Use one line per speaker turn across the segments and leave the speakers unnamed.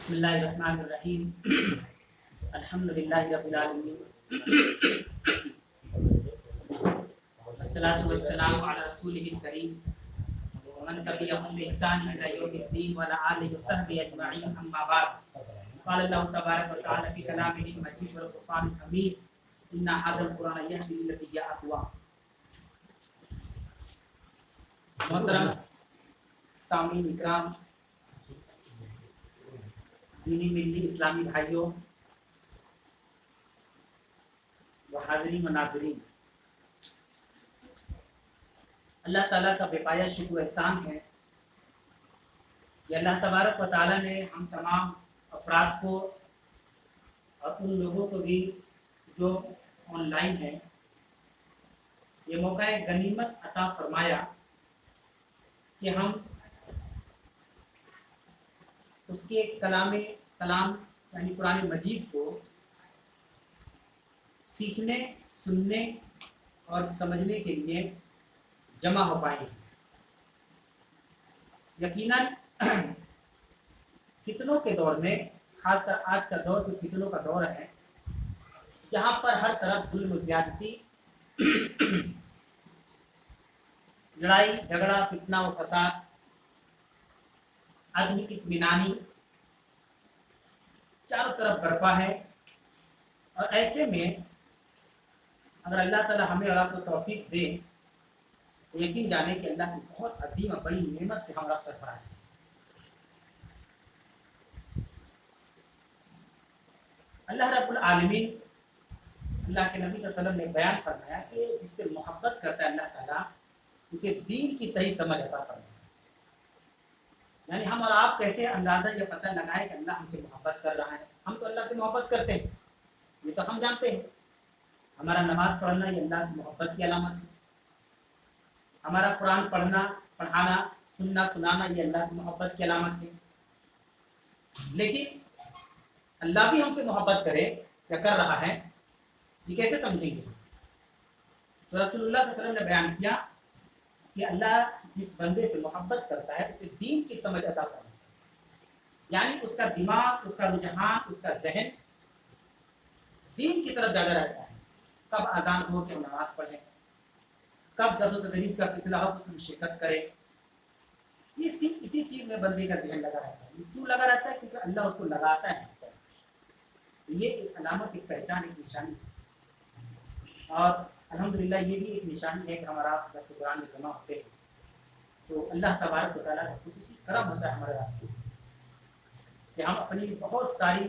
بسم اللہ الرحمن الرحیم الحمد للہ رب العالمین والصلاة والسلام علی رسولہ الکریم ومن تبعهم بإحسان إلى يوم الدين وعلى آلہ وصحبہ اجمعین اما بعد قال اللہ تبارک وتعالی فی کلامہ المجید والقرآن الحمید ان ھذا القرآن یہدی للتی ہی اقوم۔ محترم سامعین اکرام، دینی ملی اسلامی بھائیوں و حاضرین و ناظرین، اللہ تعالیٰ کا بے پایا شکر و احسان ہے کہ اللہ تبارک و تعالیٰ نے ہم تمام افراد کو اور ان لوگوں کو بھی جو آن لائن ہیں یہ موقع غنیمت عطا فرمایا کہ ہم اس کے کلام یعنی قرآن مجید کو سیکھنے، سننے اور سمجھنے کے لیے جمع ہو پائیں۔ یقیناً فتنوں کے دور میں، خاص کر آج کا دور جو فتنوں کا دور ہے، جہاں پر ہر طرف ظلم و زیادتی، لڑائی جھگڑا، فتنہ و فساد، عدم اطمینانی چاروں طرف برپا ہے، اور ایسے میں اگر اللہ تعالی ہمیں اور آپ کو توفیق دے تو یقین جانے کہ اللہ کی بہت عظیم اور بڑی نعمت سے ہمارا سرفراز ہے۔ اللہ رب العالمین، اللہ کے نبی صلی اللہ علیہ وسلم نے بیان فرمایا کہ جس سے محبت کرتا ہے اللہ تعالیٰ اسے دین کی صحیح سمجھ عطا فرماتا ہے۔ یعنی ہم اور آپ کیسے اندازہ یہ پتہ لگائے کہ اللہ ہم سے محبت کر رہا ہے؟ ہم تو اللہ سے محبت کرتے ہیں، یہ تو ہم جانتے ہیں۔ ہمارا نماز پڑھنا یہ اللہ سے محبت کی علامت ہے، ہمارا قرآن پڑھنا، پڑھانا، سننا، سنانا یہ اللہ سے محبت کی علامت ہے۔ لیکن اللہ بھی ہم سے محبت کرے یا کر رہا ہے، یہ کیسے سمجھیں گے؟ تو رسول اللہ صلی اللہ علیہ وسلم نے بیان کیا کہ اللہ جس بندے سے محبت کرتا ہے اسے دین کی سمجھ عطا کرتا ہے، یعنی اس کا دماغ، اس کا رجحان، اس کا ذہن دین کی طرف زیادہ رہتا ہے۔ کب اذان ہو کہ ہم نماز پڑھیں، کب درس و تدریس کا سلسلہ ہو تو ہم شرکت کریں، اسی چیز میں بندے کا ذہن لگا رہتا ہے۔ یہ کیوں لگا رہتا ہے؟ کیونکہ اللہ اس کو لگاتا ہے۔ یہ ایک علامت، ایک پہچان، ایک نشانی ہے، اور الحمدللہ یہ بھی ایک نشانی ہے کہ ہمارا دست قرآن میں جمع ہوتے ہیں تو اللہ تبارک و تعالیٰ کا خصوصی کرم ہوتا ہے ہمارے راستے کہ ہم اپنی بہت ساری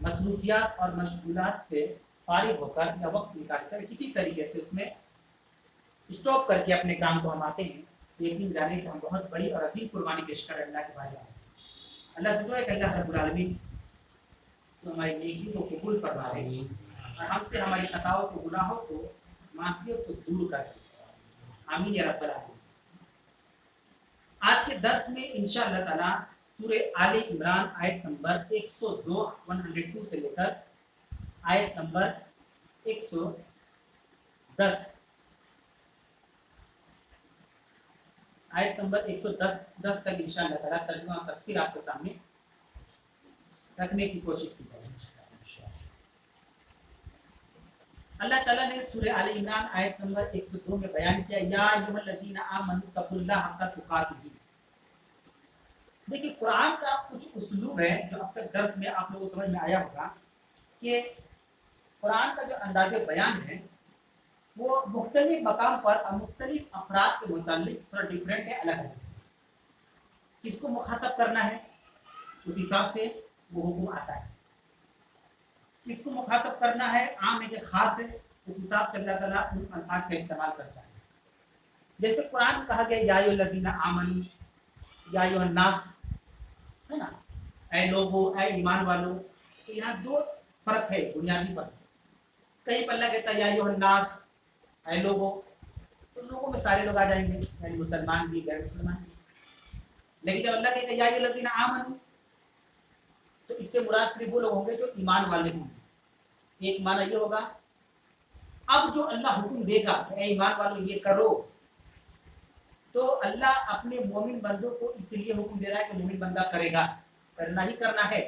مصروفیات اور مشغولات سے فارغ ہو کر یا وقت نکال کر کسی طریقے سے اس میں اسٹاپ کر کے اپنے کام کو ہم آتے ہیں۔ یقین جانے کہ ہم بہت بڑی اور عظیم قربانی پیش کر اللہ کے بارے میں۔ اللہ سے دعا ہے کہ اللہ رب العالمین تو ہماری نیکی کو قبول فرما لے اور ہم سے ہماری خطاؤں کو، گناہوں کو، معصیت کو دور کر دے۔ آمین یا رب العالمین۔ آج کے درس میں انشاءاللہ تعالی سورہ آل عمران آیت نمبر 102 سے لے کر آیت نمبر 110 تک انشاءاللہ تعالی ترجمہ اور تفسیر آپ کے سامنے رکھنے کی کوشش کی جائے۔ اللہ تعالیٰ نے سورہ آل عمران آیت نمبر 102 میں بیان کیا، یا ایھا الذین آمنوا اتقوا اللہ حق تقاتہ۔ دیکھیے قرآن کا کچھ اسلوب ہے جو اب تک درس میں آپ لوگوں کو سمجھ میں آیا ہوگا کہ قرآن کا جو انداز بیان ہے وہ مختلف مقام پر اور مختلف افراد کے متعلق تھوڑا ڈفرینٹ ہے، الگ ہے۔ کس کو مخاطب کرنا ہے اس حساب سے وہ حکم آتا ہے، کس کو مخاطب کرنا ہے، عام ہے کہ خاص ہے، اس حساب سے اللہ تعالیٰ ان الفاظ کا استعمال کرتا ہے۔ جیسے قرآن کہا گیا یا ایھا الذین آمنوا، یا ایھا الناس، ہے نا، اے لوگو، اے ایمان والو، تو یہاں دو فرق ہے، بنیادی فرق۔ کہیں پر اللہ کہتا ہے یا ایھا الناس، اے لوگو، تو لوگوں میں سارے لوگ آ جائیں گے، یعنی مسلمان بھی، غیر مسلمان بھی۔ لیکن جب اللہ کہتا ہے یا ایھا الذین آمنوا تو اس سے مراد صرف وہ لوگ ہوں گے جو ایمان والے ہوں گے۔ ایک معنی یہ ہوگا اب جو اللہ حکم دے گا کہ اے ایمان والو یہ کرو، تو اللہ اپنے مومن بندوں کو اس لیے حکم دے رہا ہے کہ مومن بندہ کرے گا، करना ही करना है।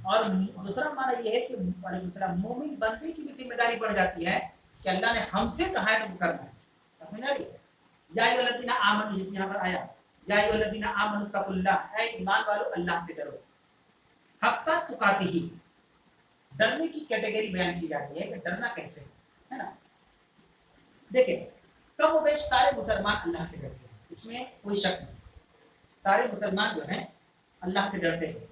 और दूसरा माना यह है कि मोमिन बंदे की भी जिम्मेदारी बढ़ जाती है कि अल्लाह ने हमसे कहा है तो करना है। समझ आ रही है? या अय्युहल्लज़ीना आमनू, यहाँ पर आया या अय्युहल्लज़ीना आमनू तकुल्लाह, ऐ ईमान वालों अल्लाह से डरो, हक्का तुकातिही, डरने की कैटेगरी बयान की जाती है कि डरना कैसे है ना। देखिए कम व बेश सारे मुसलमान अल्लाह से डरते हैं, इसमें कोई शक नहीं। सारे मुसलमान जो हैं अल्लाह से डरते हैं,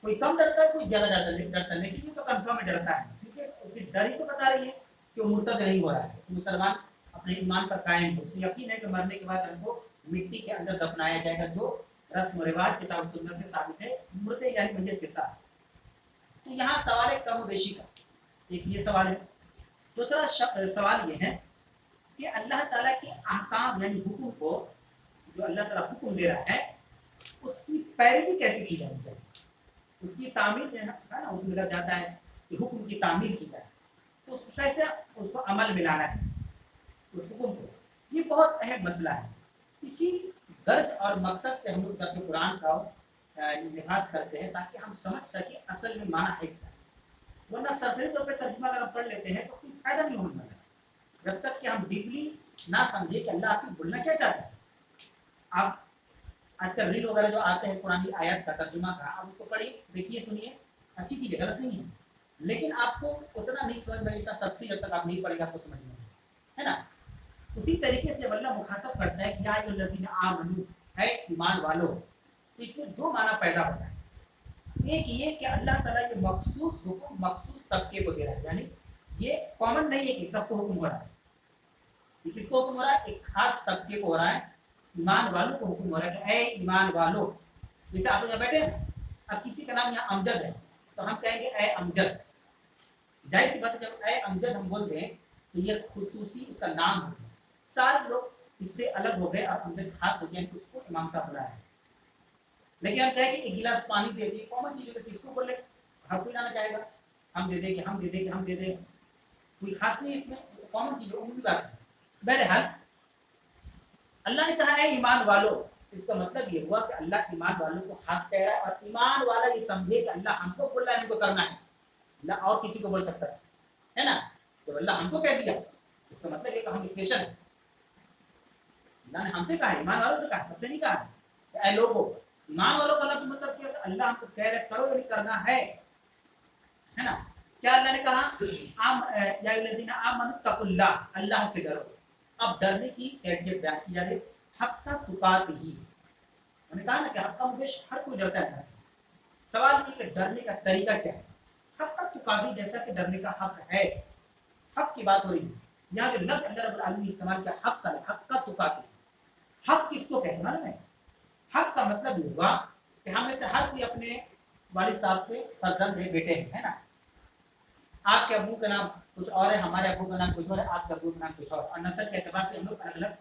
कोई कम डरता है कोई ज्यादा डरता है, लेकिन ये तो कंफर्म में डरता है। ठीक है, उसकी डर ही तो बता रही है कि वो मुर्तद नहीं हो रहा है, मुसलमान अपने ईमान पर कायम हो, उसको यकीन है कि मरने के बाद हमको मिट्टी के अंदर दफनाया जाएगा, जो रस्म रिवाज किताब सुन्नत से साबित है, मुर्दे यानी मैयत के साथ। तो यहाँ सवाल है कम बेशी का, एक ये सवाल है। दूसरा सवाल ये है कि अल्लाह ताला के अहकाम यानी हुक्म को, जो अल्लाह ताला हुक्म दे रहा है, उसकी पैरवी कैसे की जानी चाहिए, उसकी तामील है ना, उसमें लग जाता है कि हुक्म की तामील की जाए, तो कैसे उसको अमल में लाना है उस हुक्म को, ये बहुत अहम मसला है। इसी गर्ज और मकसद से हम लोग दर्स कुरान का निभाज करते हैं, ताकि हम समझ सके असल में माना है क्या। वरना सरसरी तौर पर तर्जुमा अगर हम पढ़ लेते हैं तो कोई फायदा नहीं होने वाला, जब तक कि हम डीपली ना समझे कि अल्लाह आपको बोलना क्या चाहता है। आप आजकल रील वगैरह जो आते हैं पुरानी आयत का तर्जुमा का, आप उसको पढ़िए, देखिए, सुनिए, अच्छी चीज़ है, गलत नहीं है, लेकिन आपको उतना नहीं समझ में, इतना तफसील जब तक आप नहीं पढ़ेंगे आपको समझ में है ना। उसी तरीके से जब अल्लाह मुखातब करता है कि या अय्युहल्लज़ीना आमनू, है ईमान वालों, तो इसमें दो माना पैदा होता है। एक ये कि अल्लाह ताला ये मखसूस हुक्म मखसूस तबके को दे रहा है, यानी ये कॉमन नहीं है कि सबको हुक्म हो रहा है। ये किसको हुक्म हो रहा है? एक खास तबके को हो रहा है, ईमान वालों को हुक्म हो रहा है कि ऐ ईमान वालों। जैसे आप यहाँ बैठे हैं, अब किसी का नाम यहाँ अमजद है तो हम कहेंगे ऐ अमजद। जाहिर सी बात है, जब ऐ अमजद हम बोलते हैं तो ये खुसूसी उसका नाम हो गया, सारे लोग इससे अलग हो गए और अमजद खास हो गया, उसको इमाम साहब बुलाया है। लेकिन हम कहें कि एक गिलास पानी दे दिए, कॉमन चीज है, किसको बोले, हर कोई लाना चाहेगा, हम दे देंगे, हम दे देंगे, हम दे देंगे, कोई खास नहीं इसमें, कॉमन चीज है, उम्मीद बात है। बहरहाल अल्लाह ने कहा है ईमान वालों, इसका मतलब ये हुआ कि अल्लाह ईमान वालों को खास कह रहा है, और ईमान वाला ये समझे कि अल्लाह हमको बोल रहा है, हमको करना है, अल्लाह और किसी को बोल सकता है ना। तो अल्लाह हमको कह दिया, इसका मतलब ये कि हम स्पेशल है, अल्लाह ने हमसे कहा, ईमान वालों से कहा, सबसे नहीं कहा ऐ लोगों। ईमान वालों का लफ्ज़ मतलब क्या है? अल्लाह हमको कह रहे करो यानी करना है ना। क्या अल्लाह ने कहा? आम या अय्युहल्लज़ीना आमनू तकुल्लाह, अल्लाह से डरो। अब डरने की कैफियत बयान की जा रही है, हक्का तुकातिही। मैंने कहा ना कि हक्का मुबेश हर कोई डरता है अल्लाह से। सवाल ये कि डरने का तरीका क्या है? हक्का तुकातिही, जैसा कि डरने का हक है, हक की बात हो रही है। यहाँ जो लफ्ज़ अल्लाह रब्बुल आलमीन ने इस्तेमाल किया हक का, हक्का तुकातिही, हक किसको कहते हैं मालूम है? हक का मतलब ये हुआ कि हम में से हर कोई अपने वालिद साहब के फर्जंद है, बेटे हैं, है ना। आपके अब्बू का नाम कुछ और है, हमारे अब्बू का नाम कुछ और है, आपके अब्बू का नाम कुछ और नस्ल के एतबार से हम लोग अलग अलग,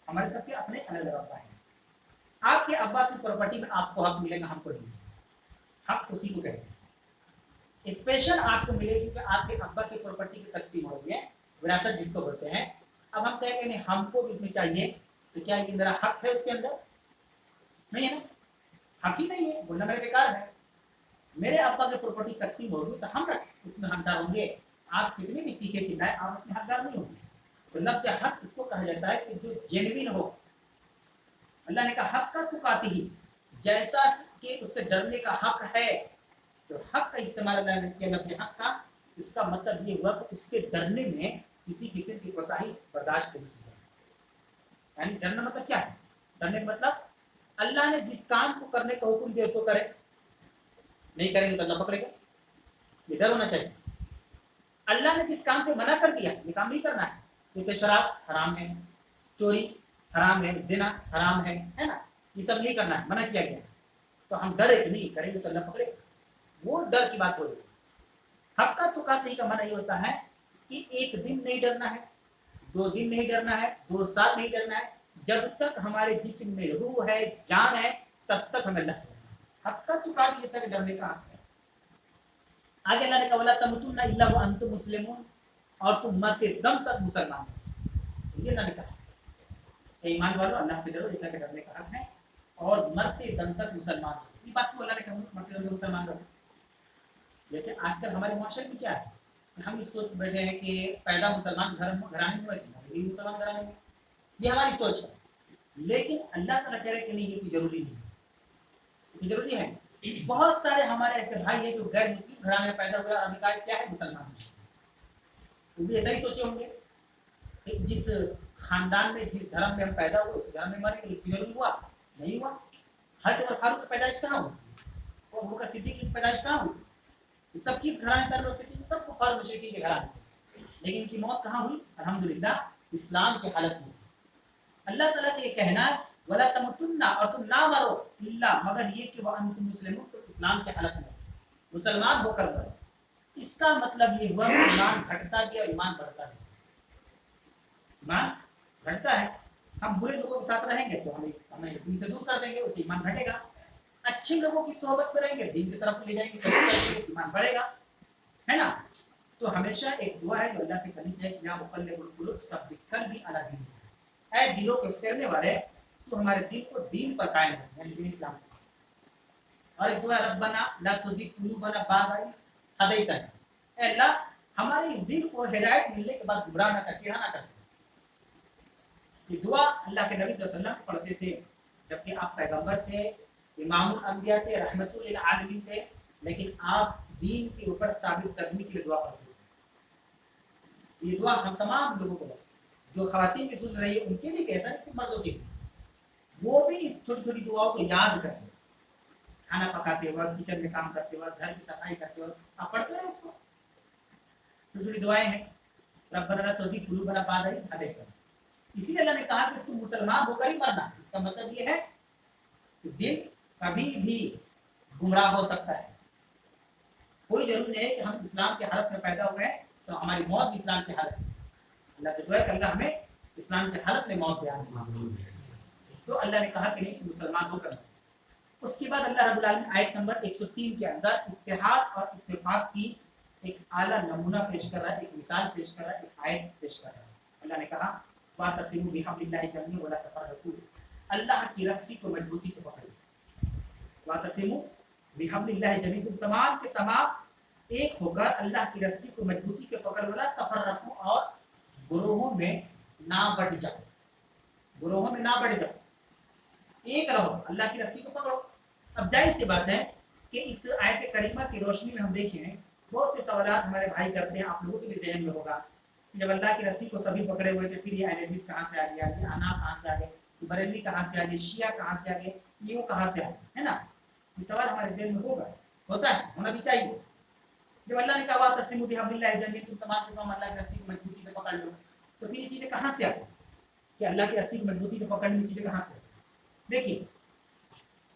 हमारे सबके अपने अलग अलग अब्बा हैं। आपके अब्बा की प्रॉपर्टी में आपको हक मिलेगा, हमको नहीं। हक उसी को कहते हैं। स्पेशल आपको मिलेगी कि आपके अब्बा की प्रॉपर्टी की तकसीम हो रही है, विरासत जिसको बोलते हैं। अब हम कहेंगे नहीं हमको भी उसमें चाहिए, तो क्या ये मेरा हक है उसके अंदर? नहीं है ना, हक ही नहीं है, बोलना मेरे बेकार है। मेरे अब्बा की प्रॉपर्टी तकसीम होगी तो हम उसमें हकदार होंगे, आप कितने भी चीखे चिल्लाए आप उसमें हकदार नहीं होंगे। तो लफ्ज़ हक इसको कहा जाता है कि जो जेन्युइन हो। अल्लाह ने कहा हक का तुकातिही, जैसा कि उससे डरने का हक है, तो हक का इस्तेमाल अल्लाह ने किया लफ्ज़ हक का, इसका मतलब ये हुआ कि उससे डरने में किसी किस्म की कोताही बर्दाश्त नहीं की जाए। यानी डरना मतलब क्या है? डरने का मतलब अल्लाह ने जिस काम को करने का हुक्म दिया उसको करें, नहीं करेंगे तो अल्लाह पकड़ेगा, ये डर होना चाहिए। अल्लाह ने जिस काम से मना कर दिया ये काम नहीं करना है, जैसे शराब हराम है, चोरी हराम है, जिना हराम है ना, ये सब नहीं करना है, मना किया गया, तो हम डरे कि नहीं करेंगे तो अल्लाह पकड़ेगा, वो डर की बात हो रही है। हक का तुकातिही का माना ये होता है कि एक दिन नहीं डरना है, 2 दिन नहीं डरना है, 2 साल नहीं डरना है, जब तक हमारे जिस्म में रूह है, जान है, तब तक हमें अल्लाह से डरना है। हक का तुकातिही जैसा कि डरने का हक है। आगे अल्लाह ने कहा वला तमुतुन्ना इल्ला व अंतुम मुस्लिमून, और तुम मरते दम तक मुसलमान हो। ये अल्लाह ने कहा ईमान वालों अल्लाह से डरो, जैसा कि डरने का हक है। اور مرتے दम तक मुसलमान रहो। ये बात को अल्लाह ने कहा मरते दम तक मुसलमान रहो। जैसे आजकल हमारे माशरे में क्या है, हम इस सोच बैठे हैं कि पैदा मुसलमान घराने में हुआ, ये मुसलमान घराने में, ये हमारी सोच है। लेकिन अल्लाह ताला कह रहे कि नहीं, ये कोई जरूरी नहीं है, ये जरूरी है। बहुत सारे हमारे ऐसे भाई हैं जो गैर मुस्लिम घराने में पैदा हुए और अभी का क्या है मुसलमान, वो भी ऐसा ही सोचे होंगे कि जिस खानदान में जिस धर्म में हम पैदा हुए उस धर्म में मरेंगे, जरूरी हुआ नहीं हुआ। हजरत उमर फारूक की पैदाइश कहाँ हुई और अबू बकर सिद्दीक की पैदाइश कहाँ हुई? ये सब किस घराने पैदा होते थे? सब कुफार मुशरिकीन के घराने थे, लेकिन इनकी मौत कहाँ हुई? अल्हम्दुलिल्लाह इस्लाम की हालत में। अल्लाह ताला का ये कहना वला तमुतुन्ना, और तुम ना मरो इल्ला मगर ये कि वह अंतुम मुस्लिमून, तो इस्लाम की हालत में मुसलमान होकर मरो। इसका मतलब ये हुआ ईमान घटता गया, ईमान बढ़ता गया। ईमान घटता है, हम बुरे लोगों के साथ रहेंगे तो हमें दीन से दूर कर देंगे, उससे ईमान घटेगा। अच्छे लोगों की सोहबत में रहेंगे, दीन की तरफ ले जाएंगे तो ईमान बढ़ेगा, है ना। तो हमेशा एक दुआ है जो अल्लाह से करनी चाहिए, या मुक़ल्लिबुल क़ुलूब सब्बित क़ल्बी अला दीनिक, ऐ दिलों के फेरने वाले तो हमारे दिल को दीन पर कायम रख, यानी दीन इस्लाम। और एक दुआ रब्बना ला तुज़िग़ क़ुलूबना बअद इज़ हदैतना, ऐ अल्लाह हमारे इस दिल को हिदायत मिलने के बाद गुमराह ना कर, टेढ़ा ना कर। ये दुआ अल्लाह के नबी सल्लल्लाहु अलैहि वसल्लम पढ़ते थे जबकि आप पैगंबर थे, इमामुल अंबिया थे, रहमतुल लिल आलमीन थे, लेकिन आप दीन के ऊपर साबित करने के लिए दुआ पढ़ते थे। ये दुआ हम तमाम लोगों को, जो खवातीन भी सुन रही है उनके लिए कैसा है, सिर्फ मर्दों के लिए, वो भी इस छोटी छोटी दुआओं को याद करें। खाना पकाते वक्त, किचन में काम करते वक्त, घर की सफाई करते वक्त आप पढ़ते रहे इसको। छोटी छोटी दुआएं हैं, रब्बना ला तुज़िग़ क़ुलूबना बअद इज़ हदैतना। इसीलिए अल्लाह ने कहा कि तुम मुसलमान होकर ही मरना। इसका मतलब ये है कि दिल कभी भी गुमराह हो सकता है। कोई जरूरी नहीं है कि हम इस्लाम के हालत में पैदा हुए हैं तो हमारी मौत भी इस्लाम की हालत में। अल्लाह से दुआ है कि अल्लाह हमें इस्लाम की हालत में मौत दे। तो अल्लाह ने कहा कि नहीं, मुसलमान होकर। उसके बाद अल्लाह रब्बुल आलमीन आयत नंबर 103 के अंदर इत्तेहाद और इत्तेफाक की एक आला नमूना पेश कर रहा है, एक मिसाल पेश कर रहा है, एक आयत पेश कर रहा है। अल्लाह ने कहा वातसिमू बिहब्लिल्लाहि जमीअन वला तफर्रकू, अल्लाह की रस्सी को मजबूती से पकड़ो। वातसिमू बिहब्लिल्लाहि जमीअन, तुम तमाम के तमाम एक होकर अल्लाह की रस्सी को मजबूती से पकड़, वला तफर्रकू, और गुरोहों में ना बट जाओ, गुरोहों में ना बढ़ जाओ, एक रहो, अल्लाह की रस्सी को पकड़ो। अब जाहिर सी बात है कि इस आयत करीमा की रोशनी में हम देखें बहुत से सवाल हमारे भाई करते हैं, आप लोगों के भी ज़हन में होगा, जब अल्लाह की रस्सी को सभी पकड़े हुए थे, फिर ये अहले हदीस कहाँ से आ गया, ये अना कहाँ से आ गए, बरेलवी कहाँ से आ गए, शिया कहाँ से आ गए, ये वो कहाँ से आ गए, है ना। ये सवाल हमारे ज़हन में होगा, होता है, होना भी चाहिए। जब अल्लाह ने कहा तस्लीमु बिहब्लिल्लाहि जमीअन, तुम तमाम के तमाम अल्लाह की रस्सी को मजबूती से पकड़ लो, तो फिर ये चीज़ें कहाँ से आ गई कि अल्लाह की रस्सी को मजबूती से पकड़ने की चीज़ें कहाँ से? देखिए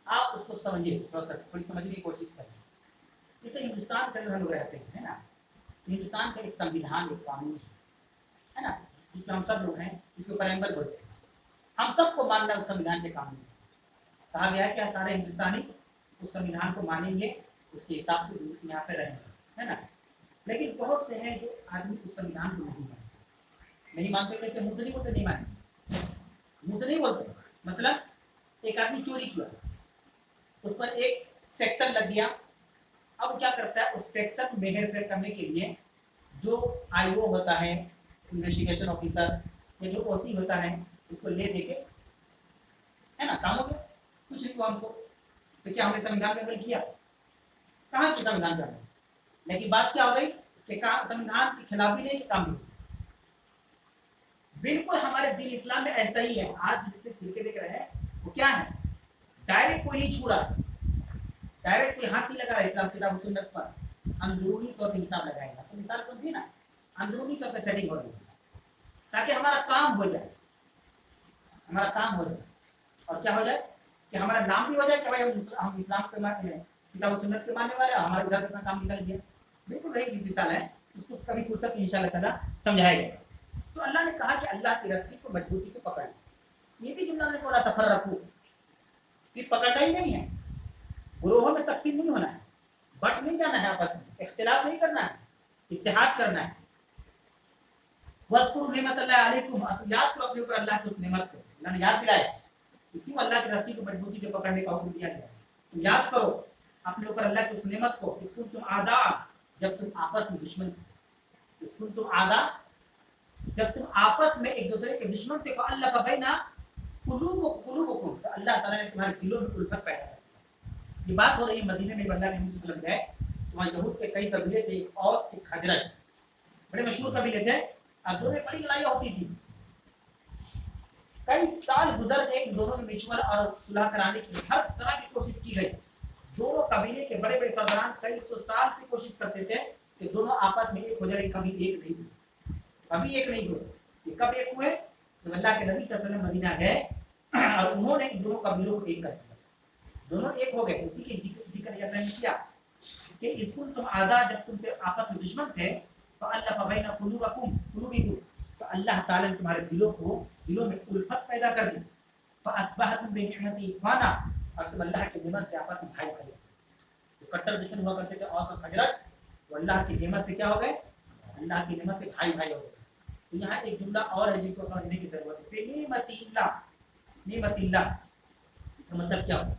आप उसको समझिए, थोड़ी समझने की कोशिश करें। जैसे हिंदुस्तान के अंदर हम लोग रहते हैं, है ना, हिंदुस्तान का एक संविधान, एक कानून है ना, जिसमें हम सब लोग हैं, जिसको प्रेम्बल बोलते हैं। हम सबको मानना उस संविधान के कानून। कहा गया है कि सारे हिंदुस्तानी उस संविधान को मानेंगे, उसके हिसाब से यहाँ पे रहेंगे, है ना। लेकिन बहुत से हैं जो आदमी उस संविधान को नहीं मानते, नहीं मानते कहते मुँह से नहीं बोलते, नहीं मानते, मुँह से नहीं बोलते। मसलन एक आदमी चोरी किया, उस पर एक सेक्शन लग गया, अब क्या करता है, उस सेक्शन में हेरफेर करने के लिए जो आईओ होता है, इन्वेस्टिगेशन ऑफिसर, या जो ओसी होता है, उसको ले देके, है ना, काम हो गया, कुछ नहीं हुआ हमको। तो क्या हमने संविधान में अमल किया? कहाँ के संविधान पे अमल? लेकिन बात क्या हो गई कि संविधान के खिलाफ भी नहीं, काम भी। बिल्कुल हमारे दिन इस्लाम में ऐसा ही है। आज जितने फिरके देख रहे हैं वो क्या है, डायरेक्ट कोई नहीं छू रहा, डायरेक्ट कोई हाथ नहीं लगा रहा इस्लाम किताब सुन्नत पर, अंदरूनी तौर पर हिसाब लगाएगा। तो मिसाल कौन थी ना, अंदरूनी तौर पर सेटिंग हो रही है ताकि हमारा काम हो जाए, हमारा काम हो जाए, और क्या हो जाए कि हमारा नाम भी हो जाए कि भाई हम इस्लाम के किताब सुन्नत के मानने वाले, हमारे घर अपना काम निकल गया। बिल्कुल वही मिसाल है, इसको कभी फुर्सत इंशाल्लाह ताला समझाया गया। तो अल्लाह ने कहा कि अल्लाह की रस्सी को मजबूती से पकड़, ये भी जुमला ने बोला तफर्रकू, सिर्फ पकड़ना ही नहीं है, ग्रोहों में तकसीम नहीं होना है, बट नहीं जाना है, आपस में इख्तिलाफ नहीं करना है, इत्तेहाद करना है। वज़्कुरू निअमतल्लाहि अलैकुम, याद करो अपने ऊपर अल्लाह की उस नेमत को, अल्लाह ने याद दिलाया तो क्यों अल्लाह की रस्सी को मजबूती से पकड़ने का हुक्म दिया गया? तो याद करो अपने ऊपर अल्लाह की उस नेमत को, इसको तुम आदा, जब तुम आपस में दुश्मन थे, इसको तुम आदा, जब तुम आपस में एक दूसरे के दुश्मन थे, अल्लाह का बैना कुलूबकुम, तो अल्लाह ताला ने तुम्हारे दिलों में उल्फत पैदा की। ये बात हो रही है मदीने में अल्लाह के नबी सल्लल्लाहु अलैहि वसल्लम गए, वहाँ यहूद के कई कबीले थे, एक औस एक खजरज, बड़े मशहूर कबीले थे, अब दोनों में बड़ी लड़ाई होती थी। कई साल गुजर गए, इन दोनों में मिशवल और सुलह कराने की हर तरह की कोशिश की गई। दोनों कबीले के बड़े बड़े सरदारान कई सौ साल से कोशिश करते थे कि दोनों आपस में एक हो जाए, कभी एक नहीं हुए, कभी एक नहीं हुए। ये कब एक हुए? जब अल्लाह के नबी सल्लल्लाहु अलैहि वसल्लम मदीना गए और उन्होंने इन दोनों कबीलों को एक कर दिया, दोनों एक हो गए। उसी के जिक्र मैंने किया कि इसकुल तुम आधा, जब तुम आपस में दुश्मन थे, तो अल्लाह बैना कुलूबकुम, तो अल्लाह ताला ने तुम्हारे दिलों में उल्फत पैदा कर दी। फअस्बहतुम बिनिअमति इख्वाना, और तुम अल्लाह की नेमत से आपस में भाई भाई। तो कट्टर दुश्मन हुआ करते थे औस और खजरज, वो अल्लाह की नेमत से क्या हो गए? अल्लाह की नेमत से भाई भाई हो गए। तो यहाँ एक जुमला और है जिसको समझने की जरूरत है, नेमतिल्लाह, नेमतिल्लाह, इसका मतलब क्या हो?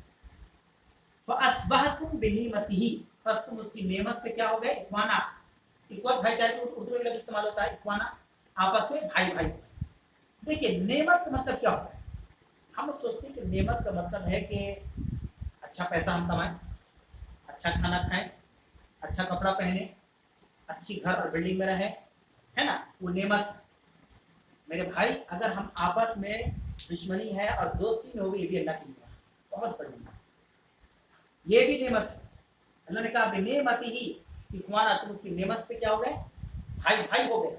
फअस्बहतुम बिनिअमतिही, बस तुम उसकी नेमत से क्या हो गए? इख्वाना, इख्वत भाईचारे को उर्दू में इस्तेमाल होता है, इख्वाना, आपस में भाई भाई। देखिए नेमत का मतलब क्या होता है? हम लोग सोचते हैं कि नेमत का मतलब है कि अच्छा पैसा हम कमाएं, अच्छा खाना खाएं, अच्छा कपड़ा पहने, अच्छी घर और बिल्डिंग में रहें, है ना, वो नेमत। मेरे भाई अगर हम आपस में दुश्मनी है और दोस्ती में होगी, ये भी अल्लाह की नेमत, बहुत बड़ी नेमत, ये भी नेमत है। अल्लाह ने कहा नेमत ही इख्वाना, तुम उसकी नेमत से क्या हो गए? भाई भाई हो गए।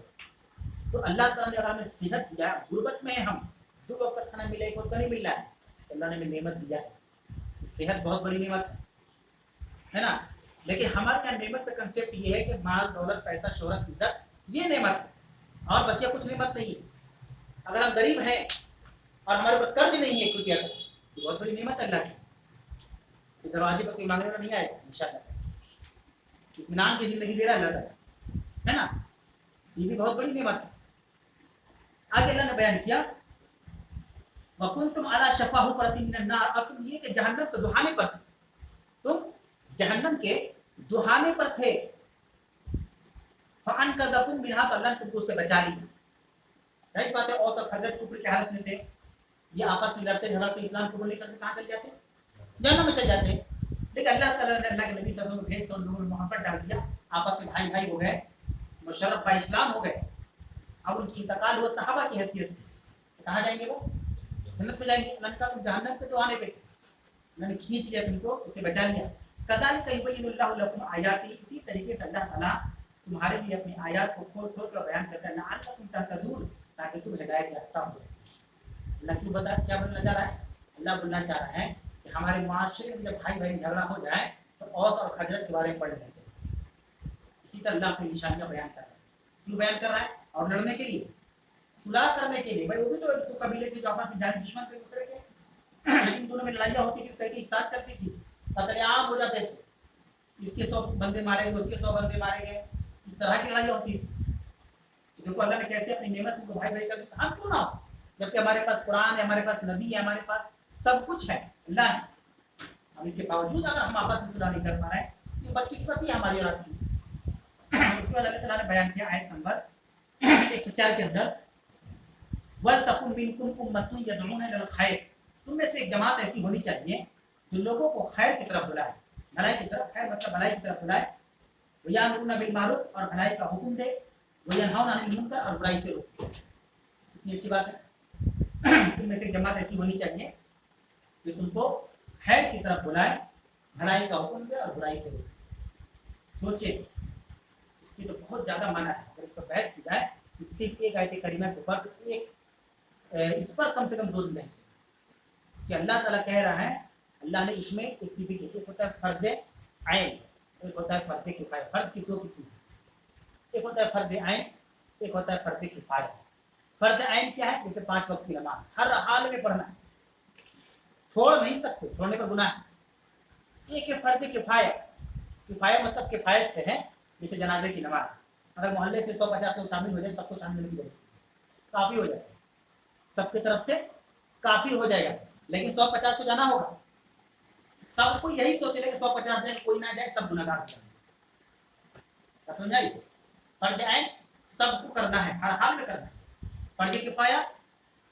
तो अल्लाह ताला ने अगर हमें सेहत दिया, गुर्बत में है हम, 2 वक्त का खाना मिले, एक वक्त नहीं मिल रहा है, तो अल्लाह ने हमें नेमत दिया है। सेहत बहुत बड़ी नेमत है ना। लेकिन हमारे यहाँ नेमत का कंसेप्ट ये है कि माल दौलत पैसा शोहरत इज्जत ये नेमत है, और बच्चे कुछ नेमत नहीं है। अगर हम गरीब हैं और हमारे ऊपर कर्ज नहीं है कुछ, तो बहुत बड़ी नेमत है अल्लाह की। दरवाजे पर कोई मांगने वाला नहीं आएगा इंशाअल्लाह, इत्मीनान की जिंदगी दे रहा है अल्लाह ताला, है ना, ये भी बहुत बड़ी नेमत है। आगे अल्लाह ने बयान किया वकुंतुम अला शफा हुफरतिन मिनन नार, अब तुम ये कि जहन्नम के दुहाने पर थे, तुम जहन्नम के दुहाने पर थे। फअनकज़कुम मिनहा, तो अल्लाह ने तुमको उससे बचा लिया। जाहिर बात है और सब खरजत कुफर की हालत में थे, ये आपस में लड़ते झगड़ते इस्लाम कबूल नहीं करते, कहाँ चले जाते? जहन्नम में चले जाते। लेकिन अल्लाह ताला ने अल्लाह के नबी सल्लल्लाहु अलैहि वसल्लम को भेज कर उन लोगों में मोहब्बत डाल दिया, आपस में भाई भाई हो गए, मुशर्रफ बा इस्लाम हो गए। अब उनकी इंतकाल हुआ सहाबा की हैसियत से, कहाँ जाएंगे वो? जन्नत में जाएंगे। अल्लाह ने कहा तुम जहन्नम के तो आने पे थे, मैंने खींच लिया तुमको, उसे बचा लिया। कज़ालिक युबय्यिनुल्लाहु लकुम आयातिही, इसी तरीके से अल्लाह ताला तुम्हारे लिए अपनी आयत को खोल खोल कर बयान करता है, लअल्लकुम तहतदून, ताकि तुम हिदायत याफ्ता हो। अल्लाह क्यों बता क्या बोलना चाह रहा है? अल्लाह बोलना चाह रहा है कि हमारे माशरे में जब भाई भाई झगड़ा हो जाए तो औस और खजरत के बारे में पढ़ लेते हैं। इसी तरह अल्लाह अपनी निशानियां बयान कर रहा है। क्यों बयान कर रहा है? और लड़ने के लिए, सुलह करने के लिए। भाई वो भी तो कबीले थे जो आपस में जाने दुश्मन थे दूसरे के, लेकिन दोनों में लड़ाइयाँ होती थी, कई साथ करती थी, कत्लेआम हो जाते थे, इसके 100 बंदे मारे गए, उसके 100 बंदे मारे गए, इस तरह की लड़ाइयाँ होती थी। तो देखो अल्लाह ने कैसे अपनी नेमत से उनको भाई भाई कर दिया। हम क्यों ना हो, जबकि हमारे पास कुरान है, हमारे पास नबी है, हमारे पास सब कुछ है, अल्लाह है। अब इसके बावजूद अगर हम आपस में सुलह नहीं कर पा रहे हैं, तो बदकिस्मती है हमारी और आपकी। उसके बाद अल्लाह ताला ने बयान किया आयत नंबर 104 के अंदर, वलतकुम मिनकुम उम्मतुन यदऊना इलल खैर, तुम में से एक जमात ऐसी होनी चाहिए जो लोगों को खैर की तरफ बुलाए, भलाई की तरफ, खैर मतलब भलाई की तरफ बुलाए, वयामुरुना बिल मारूफ, और भलाई का हुक्म दे, वयनहौना अनिल मुनकर, और बुराई से रोके। कितनी अच्छी बात है। तुम में से एक जमात ऐसी होनी चाहिए जो तुमको खैर की तरफ बुलाए, भलाई का हुक्म दे और बुराई से रोके। सोचिए, इसकी तो बहुत ज़्यादा माना है। अगर इस पर बहस की जाए, सिर्फ एक आयत करीमा के ऊपर एक इस पर कम से कम 2 दिन बहस कि अल्लाह ताला कह रहा है, अल्लाह ने इसमें एक चीज़ की, एक होता है फर्ज आइन, एक होता है फर्ज किफाया। फर्ज की 2 किस्म, एक होता है फर्ज आइन, एक होता है फर्ज किफाया। फर्ज आइन क्या है? जैसे 5 वक्त की नमाज हर हाल में पढ़ना है, छोड़ नहीं सकते, छोड़ने पर गुनाह है। एक है फर्ज किफाया, किफाया मतलब किफायत से है, जैसे जनाजे की नमाज, अगर मोहल्ले से 150 लोग शामिल हो जाए, सबको शामिल होने की जरूरत, काफ़ी हो जाएगा, सबके तरफ से काफ़ी हो जाएगा। लेकिन 150 को जाना होगा। सबको यही सोचेगा कि 150 दिन कोई ना जाए, सब गुनाहगार हो जाएंगे। समझाइए, फर्ज आइन सबको करना है, हर हाल में करना है। फर्ज किफाया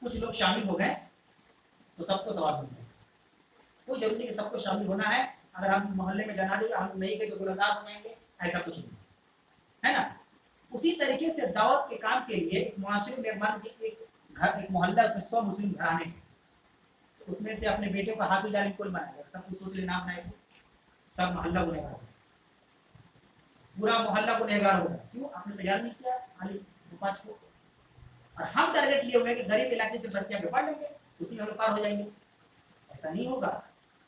कुछ लोग शामिल हो गए तो सबको सवाब मिल जाए। कोई जरूरी नहीं कि सबको शामिल होना है। अगर हम मोहल्ले में जनाजे का हम नहीं गए तो गुनाहगार हो जाएंगे, ऐसा कुछ नहीं है ना। उसी तरीके से दावत के काम के लिए मुआशरे में मान लीजिए एक घर, एक मोहल्ला, 100 मुस्लिम घराने हैं, तो उसमें से अपने बेटे को हाफिज आलिम कौन बनाएगा? सब कुछ सोच ले नाम बनाएगा, सब मोहल्ला गुनहगार होगा, पूरा मोहल्ला गुनहगार होगा। क्यों? आपने तैयार नहीं किया आलिम 5 को। और हम टारगेट लिए हुए कि गरीब इलाके से बच्चे आगे पढ़ लेंगे, उसी में हम पार हो जाएंगे। ऐसा नहीं होगा।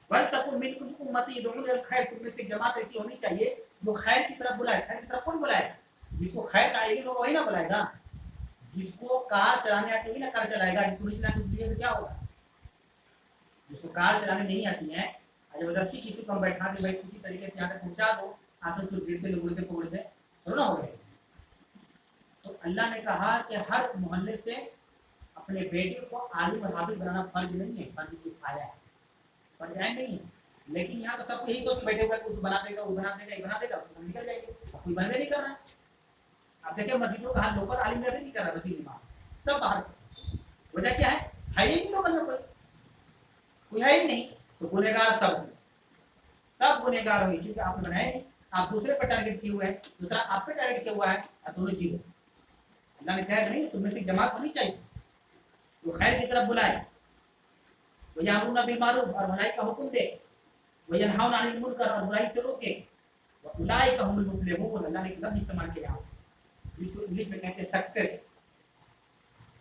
वल तकुन मिनकुम उम्मती यदऊन इलल खैर, तुम में से जमात ऐसी होनी चाहिए जो खैर की तरफ बुलाए। खैर की तरफ कौन बुलाएगा? जिसको खैर का इल्म होगा वही ना बुलाएगा। जिसको कार चलाने आती है वही ना कार चलाएगा। जिसको नहीं चलाने आती है तो क्या होगा? जिसको कार चलाने नहीं आती है, जबरदस्ती किसी को बैठा के भाई किसी तरीके से यहाँ तक पहुँचा दो, आसनसुल गिरते उड़ते पकड़ते थोड़ा ना हो गए। तो अल्लाह ने कहा कि हर मोहल्ले से अपने बेटे को आलिम और हाफिज बनाना फर्ज नहीं है, फर्ज किफाया है, फर्ज आइन नहीं है। लेकिन यहाँ तो सबको यही सोच के बैठे हुए कुछ बना देगा, वो बना देगा, ये बना देगा, तो निकल जाएंगे। कोई बनवे नहीं कर रहा है। आप देखिए मस्जिदों का हाल, लोकल आलिम ने भी नहीं कर रहा, मस्जिद इमाम सब बाहर से। वजह क्या है? ही नहीं लोकल में कोई है ही नहीं। तो गुनहगार सब गुनहगार होंगे, क्योंकि आपने बनाए नहीं। आप दूसरे पर टारगेट किए हुए हैं, दूसरा आप पे टारगेट किया हुआ है, और दोनों जीरो। अल्लाह ने कहा नहीं, तुम में से जमात होनी चाहिए तो खैर की तरफ बुलाए, वो यामुरुना बिल मारूफ और भलाई का हुक्म दे, वो यनहाउना अनिल मुनकर और बुराई से रोके, वो उलाइका हुमुल मुफ्लिहून। अल्लाह ने एक लफ्ज़ इस्तेमाल किया जिसको इंग्लिश में कहते हैं सक्सेस।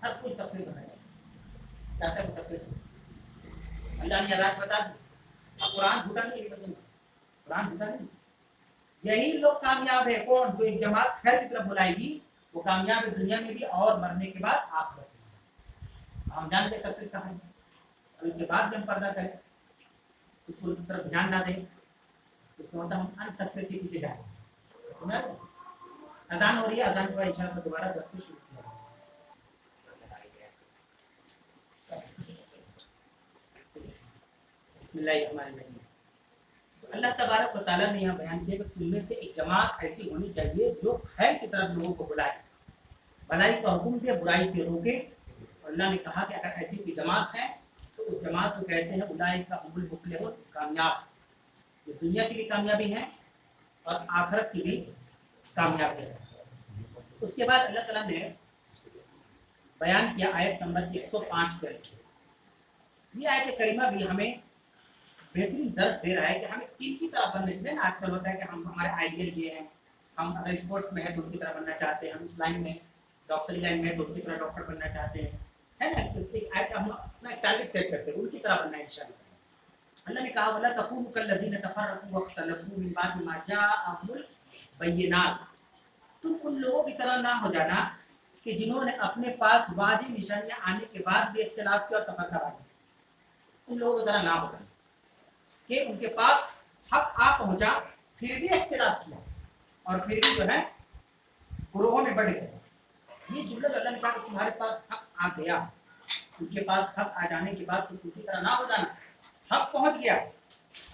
हर कोई सक्सेस बनना चाहता है, वो सक्सेस। अल्लाह ने राज बता दी। अब कुरान झूठा नहीं है, कुरान झूठा नहीं। यही लोग कामयाब है। कौन? जो एक जमात खैर की तरफ बुलाएगी वो कामयाब है दुनिया में भी और मरने के बाद आखिरत में। हम जान के सक्सेस कहाँ है, और इसके बाद भी हम पर्दा करें, उसको तरफ ध्यान ना दें, उसको मतलब हम अनसक्सेस के पीछे जाएंगे। अजान हो रही है, अजान के बाद इंशाअल्लाह दोबारा दर्स शुरू किया। बिस्मिल्लाहिर्रहमानिर्रहीम। तो अल्लाह तबारक व तआला ने यहाँ बयान किया कि तुम में से एक जमात ऐसी होनी चाहिए जो खैर की तरफ लोगों को बुलाए, भलाई का हुक्म दे, बुराई से रोके। अल्लाह ने कहा कि अगर ऐसी कोई जमात है तो उस जमात को कहते हैं उलाइका हुमुल मुफ्लिहून, कामयाब। ये दुनिया की भी कामयाबी है और आखिरत की भी कामयाबी है। उसके बाद अल्लाह ताला ने बयान किया आयत नंबर 105 के अंदर। ये आयत करीमा भी हमें बेहतरीन दर्ज दे रहा है कि हमें किन की तरफ बनना चाहिए। ना आजकल होता है कि हम हमारे आइडियल ये हैं, हम अगर स्पोर्ट्स में है तो उनकी तरह बनना चाहते हैं, हम इस लाइन में डॉक्टरी लाइन में तो उनकी तरह डॉक्टर बनना चाहते हैं, है ना। तो हम अपना टारगेट सेट करते हैं, उनकी तरह बनना है इंशाअल्लाह। अल्लाह ने कहा वला तकूनु कल्लज़ीना तफर्रक़ू वख्तलफ़ू मिन बादि मा जाअहुमुल बय्यिनात, तुम उन लोगों की तरह ना हो जाना कि जिन्होंने अपने पास वाज़िह निशानियां आने के बाद भी इख्तिलाफ किया और तफर्रक़ा। उन लोगों की तरह ना हो जाना कि उनके पास हक आ पहुंचा फिर भी इख्तिलाफ किया और फिर भी जो है गुरोहों में बढ़ गए। ये जुमला अल्लाह ने कहा कि तुम्हारे पास हक आ गया, उनके पास हक आ जाने के बाद तुम उनकी तरह ना हो जाना। हक पहुंच गया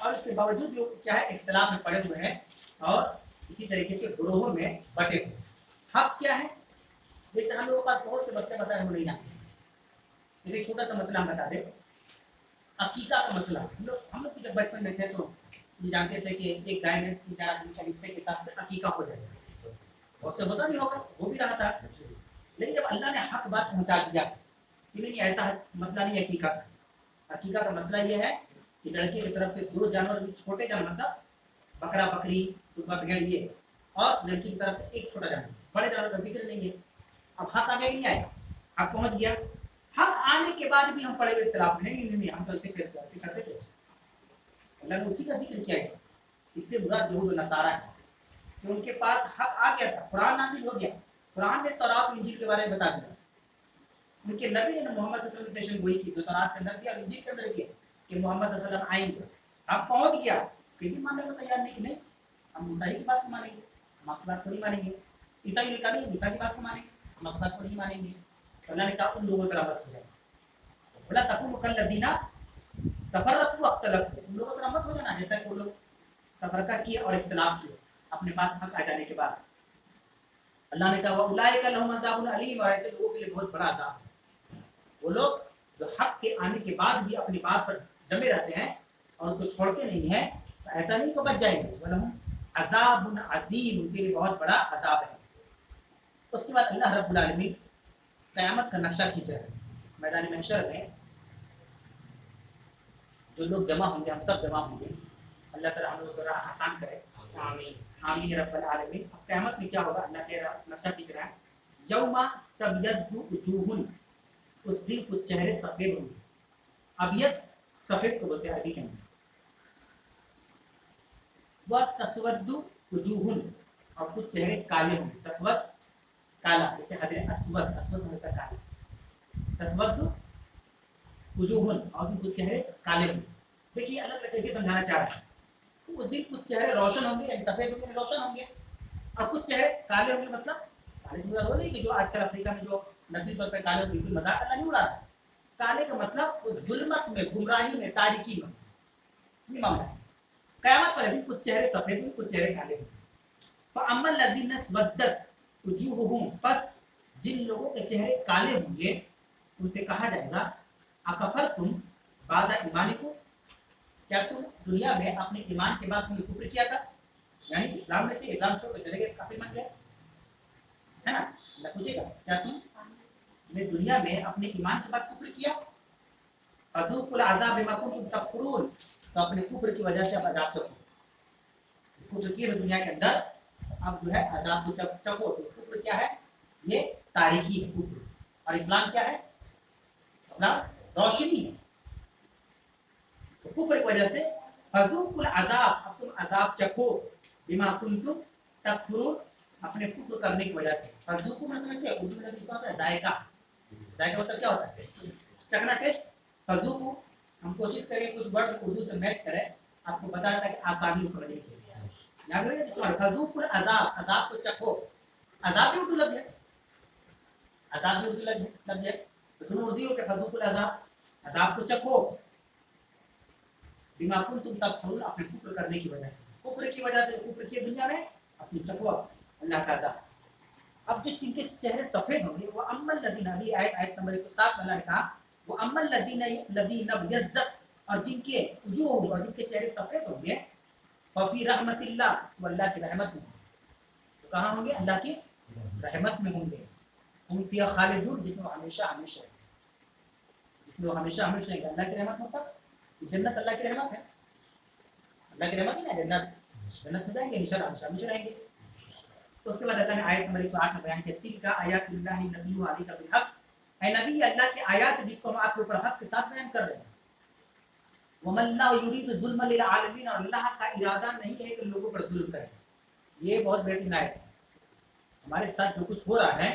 और इसके बावजूद जो क्या है इख्तिलाफ में पड़े हुए हैं और इसी तरीके से गुरोहों में बटे हुए। हक क्या है? जैसे हम लोगों के पास बहुत से मसले बताए हम नहीं जानते। एक छोटा सा मसला हम बता दें, अकीका का मसला। हम लोग जब बचपन में थे तो ये जानते थे कि एक गाय में 3-4 आदमी का रिश्ते के हिसाब से अकीका हो जाएगा, और उससे होता भी होगा, हो भी रहा था। लेकिन जब अल्लाह ने हक बात पहुंचा दिया कि नहीं ऐसा मसला नहीं है अकीका का। अकीका का मसला ये है कि लड़के की तरफ से 2 जानवर, छोटे जानवर मतलब बकरा बकरी दुम्बा भेड़ ये, और लड़की की तरफ से एक छोटा जानवर, बड़े जानवर का जिक्र नहीं है। अब हक आगे नहीं आएगा, हक पहुंच गया। हक आने के बाद भी हम पड़े हुए इख्तिलाफ में नहीं, हम तो ऐसे करते थे। अल्लाह ने उसी का जिक्र किया है। इससे मुराद यहूद और नसारा है कि उनके पास हक आ गया था, कुरान नाज़िल हो गया, कुरान ने तौरात और इंजील के बारे में बता दिया। उनके नबी ने मोहम्मद सल्लल्लाहु अलैहि वसल्लम गोई की, जो तौरात के अंदर भी और इंजील के अंदर भी है कि मोहम्मद सल्लल्लाहु अलैहि वसल्लम आएंगे। अब पहुंच गया, फिर भी मानने को तैयार नहीं, हम मूसा की बात को मानेंगे, हम आपकी बात को नहीं मानेंगे। ईसाई ने कहा नहीं, मूसा की बात को मानेंगे, हम आपकी बात को नहीं मानेंगे। तो अल्लाह ने कहा उन लोगों की तरह मत हो जाए। बोला तकुनु कल्लज़ीना तफर्रक़ू वख्तलफ़ू, उन लोगों तरह मत हो जाना जैसा कि वो लोग तफरका किए और इख्तिलाफ किए अपने पास हक आ जाने के बाद। अल्लाह ने कहा उलाइका लहुम अज़ाबुन अलीम, और ऐसे लोगों के लिए बहुत बड़ा अज़ाब है। वो लोग जो हक के आने के बाद भी अपनी बात पर जमे रहते हैं और उसको छोड़ते नहीं है, तो ऐसा नहीं को बच जाएंगे, वलहुम अज़ाबुन अज़ीम, उनके लिए बहुत बड़ा अज़ाब है। उसके बाद अल्लाह रब्बुल आलमीन क़यामत का नक्शा खींच रहे हैं। मैदान महशर में जो लोग जमा होंगे, हम सब जमा होंगे, अल्लाह ताला हम लोग को राह आसान करे, आमीन आमीन या रब्बल आलमीन। अब क़यामत में क्या होगा, अल्लाह के नक्शा खींच रहा है। यौमा तबयद्दु वजूहुन, उस दिन कुछ चेहरे सफेद होंगे। अबियद सफेद को बोलते हैं अरबी के अंदर। व तस्वद्दु वजूहुन, और कुछ चेहरे काले होंगे। तस्वद काला, जैसे हदरे अस्वद, अस्वद होता है काला। तस्वद्दु वजूहुन, और कुछ चेहरे काले होंगे। देखिए अलग अलग कैसे समझाना चाह रहा है। तो उस दिन कुछ चेहरे रोशन होंगे, यानी सफेद होंगे, रोशन होंगे, और कुछ चेहरे काले होंगे। मतलब काले को नहीं कि जो आजकल अफ्रीका में जो नस्ली तौर पर काले होते हैं, मजाक अल्लाह नहीं उड़ा रहा है। काले का मतलब वो जुल्मत में, गुमराही में, तारीकी में, ये मामला है। क़यामत वाले दिन कुछ चेहरे सफेद होंगे, कुछ चेहरे काले होंगे। फअम्मल लज़ीना स्वद्दत वजूहुहुम, बस जिन लोगों के चेहरे काले होंगे उनसे कहा जाएगा अकफरतुम बादा ईमानिकुम, क्या तुम दुनिया में अपने ईमान के बाद तुमने कुफ्र किया था, यानी इस्लाम में थे, इस्लाम छोड़ के चले गए, काफिर बन गए, है ना। अल्लाह पूछेगा क्या तुमने दुनिया में अपने ईमान के बाद कुफ्र किया। फज़ूक़ुल अज़ाब बिमा कुन्तुम तकफ़ुरून, तो अपने कुफ्र की वजह से अब अज़ाब चखो। कुफ्र किए दुनिया के अंदर, अब जो है अज़ाब को चखो। तो कुफ्र क्या है, ये तारीकी है कुफ्र, और इस्लाम क्या है, इस्लाम रोशनी है। तो कुफ्र की वजह से फज़ूक़ुल अज़ाब, अब तुम अज़ाब चखो, बिमा कुन्तुम तकफ़ुरून, अपने कुफ्र करने की वजह से। फज़ूक़ू में समझते हैं, उर्दू में इसका होता है जायका। जायका मतलब क्या होता है, चखना, टेस्ट। फज़ूक़ू, हम कोशिश करें कुछ वर्ड उर्दू से मैच करें, आपको बताया था कि आसानी समझने के लिए। याद रखिए फज़ूक़ुल अज़ाब, अज़ाब को चखो। अज़ाब भी उर्दू लफ्ज़ है, अज़ाब भी उर्दू लफ्ज़ है। तो दोनों उर्दू के फज़ूक़ुल अज़ाब, अज़ाब को चखो, बिमा कुन्तुम तकफ़ुरून, अपने कुफ्र करने की वजह से। कुफ्र की वजह से कुफ्र किए दुनिया में, अपनी चखो अल्लाह का अज़ाब। अब जो जिनके चेहरे सफेद होंगे वो अम्मल लज़ीना, अभी आयत नंबर 107 में अल्लाह ने कहा वो अम्मल लज़ीना यज़्ज़त, और जिनके वजूह होंगे और जिनके चेहरे सफेद होंगे, फफ़ी रहमतिल्लाह, वो अल्लाह की रहमत में। तो कहाँ होंगे, अल्लाह की रहमत में होंगे। हम फिया खालिदून, जिसमें वो हमेशा हमेशा रहेंगे, जिसमें वो हमेशा हमेशा रहेंगे। अल्लाह की रहमत मतलब जन्नत, अल्लाह की रहमत है, अल्लाह की रहमत है ना, जन्नत, जन्नत में जाएंगे इंशाअल्लाह, हमेशा हमेशा रहेंगे। तो उसके बाद अल्लाह ने आयत नंबर 108 में बयान किया तिलका आयातुल्लाहि नतलू अलैका बिल हक, ऐ नबी अल्लाह की आयत जिसको हम आपके ऊपर हक के साथ बयान कर रहे हैं। वमल्लाहु युरीदु जुल्मन लिल आलमीन, और अल्लाह का इरादा नहीं है कि लोगों पर जुल्म करे। ये बहुत बेहतरीन आयत है। हमारे साथ जो कुछ हो रहा है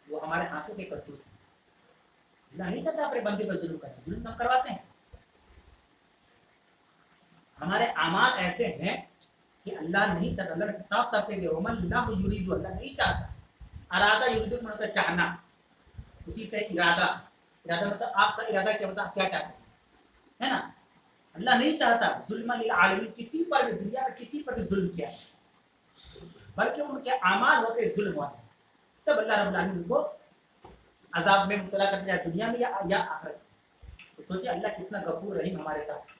वो हमारे हाथों के करतूत है। अल्लाह नहीं करता अपने बंदे पर जुल्म करें, जुल्म हम करवाते हैं। हमारे अमाल ऐसे हैं कि अल्लाह नहीं चाहता, अल्लाह ने साफ साफ कह दिया वमल्लाहु युरीदु, अल्लाह नहीं चाहता। अरादा युरीदु मतलब चाहना, उसी से इरादा, इरादा मतलब आपका इरादा क्या, मतलब आप क्या चाहते हैं, है ना। अल्लाह नहीं चाहता जुल्म लिल आलमीन, किसी पर भी दुनिया में किसी पर भी जुल्म किया, बल्कि उनके अमाल होते जुल्म वाले, तब अल्लाह रब्बुल आलमीन उनको अजाब में मुब्तला कर दिया, दुनिया में या आखिरत में। तो सोचिए अल्लाह कितना गफूर रहीम हमारे साथ।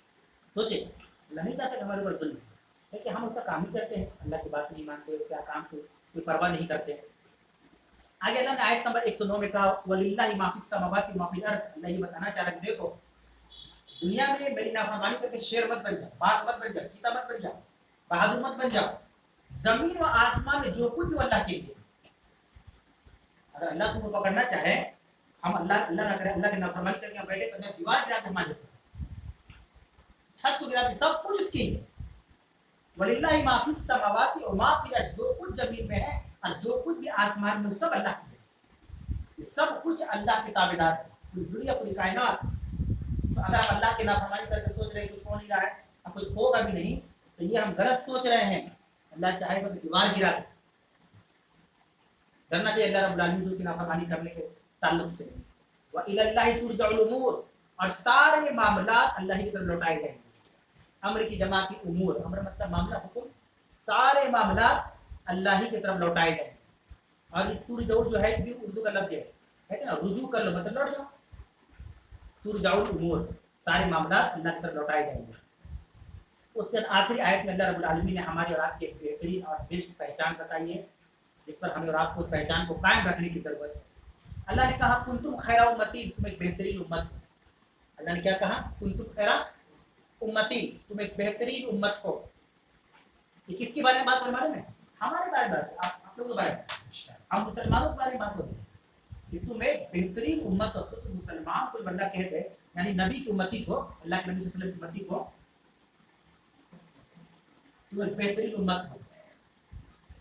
सोचिए अल्लाह नहीं चाहता कि हमारे ऊपर जुल्म, लेकिन हम उसका काम ही करते हैं, अल्लाह की बात नहीं मानते, उसका काम को कोई परवाह नहीं करते। आगे अल्लाह ने आयत नंबर 109 में कहा वलिल्लाहि मा फिस समावाति व मा फिल अर्द, अल्लाह ये बताना चाह रहा है देखो दुनिया में मेरी नाफरमानी करके शेर मत बन जाओ, बाघ मत बन जाओ, चीता मत बन जाओ, बहादुर मत बन जाओ। जमीन और आसमान में जो कुछ भी अल्लाह के लिए, अगर अल्लाह तुमको पकड़ना चाहे, हम अल्लाह अल्लाह ना करे, अल्लाह की नाफरमानी करके हम बैठे तो दीवार गिरा के हमारे ऊपर, छत को गिरा के, सब कुछ उसकी है। वलिल्लाहि मा फिस समावाति व मा फिल अर्द, जो कुछ जमीन में है और जो कुछ भी आसमान में सब अल्लाह की है, ये सब कुछ अल्लाह के ताबेदार है, पूरी दुनिया पूरी कायनात। तो अगर हम अल्लाह की नाफरमानी करके सोच रहे हैं कुछ हो नहीं रहा है और कुछ होगा भी नहीं, तो ये हम गलत सोच रहे हैं। अल्लाह चाहेगा तो दीवार गिरा दे। डरना चाहिए अल्लाह रब्बुल आलमीन उसकी नाफरमानी करने के ताल्लुक से। व इलल्लाहि तुरजउल उमूर, और सारे मामला अल्लाह की तरफ लौटाए जाएंगे। अम्र की जमा की उमूर, अम्र मतलब मामला, हुक्म, सारे मामला अल्लाह ही की तरफ लौटाए जाएंगे। और ये तुरजाऊ जो है भी उर्दू का लफ्ज है, कहते हैं ना रुजू कर लो मतलब लौट जाओ। तुरजाउल उमूर, सारे मामला अल्लाह की तरफ लौटाए जाएंगे। उसके बाद आखिरी आयत में अल्लाह रब्बुल आलमीन ने हमारी और आपकी एक बेहतरीन और बेस्ट पहचान बताई है, जिस पर हमें और आपको उस पहचान को कायम रखने की जरूरत है। अल्लाह ने कहा कुंतुम खैरा उम्मती, तुम एक बेहतरीन उम्मत हो। अल्लाह ने क्या कहा? कुंतुम खैरा उम्मती, तुम एक बेहतरीन उम्मत हो। ये किसके बारे में बात हो रही है? हमारे बारे में, आप लोगों के बारे में, हम मुसलमानों के बारे में बात हो रही है कि तुम एक बेहतरीन उम्मत हो। तो मुसलमान कोई बंदा कहते यानी नबी की उम्मती को, अल्लाह के नबी सल्लल्लाहु अलैहि वसल्लम की उम्मती को तुम एक बेहतरीन उम्मत हो।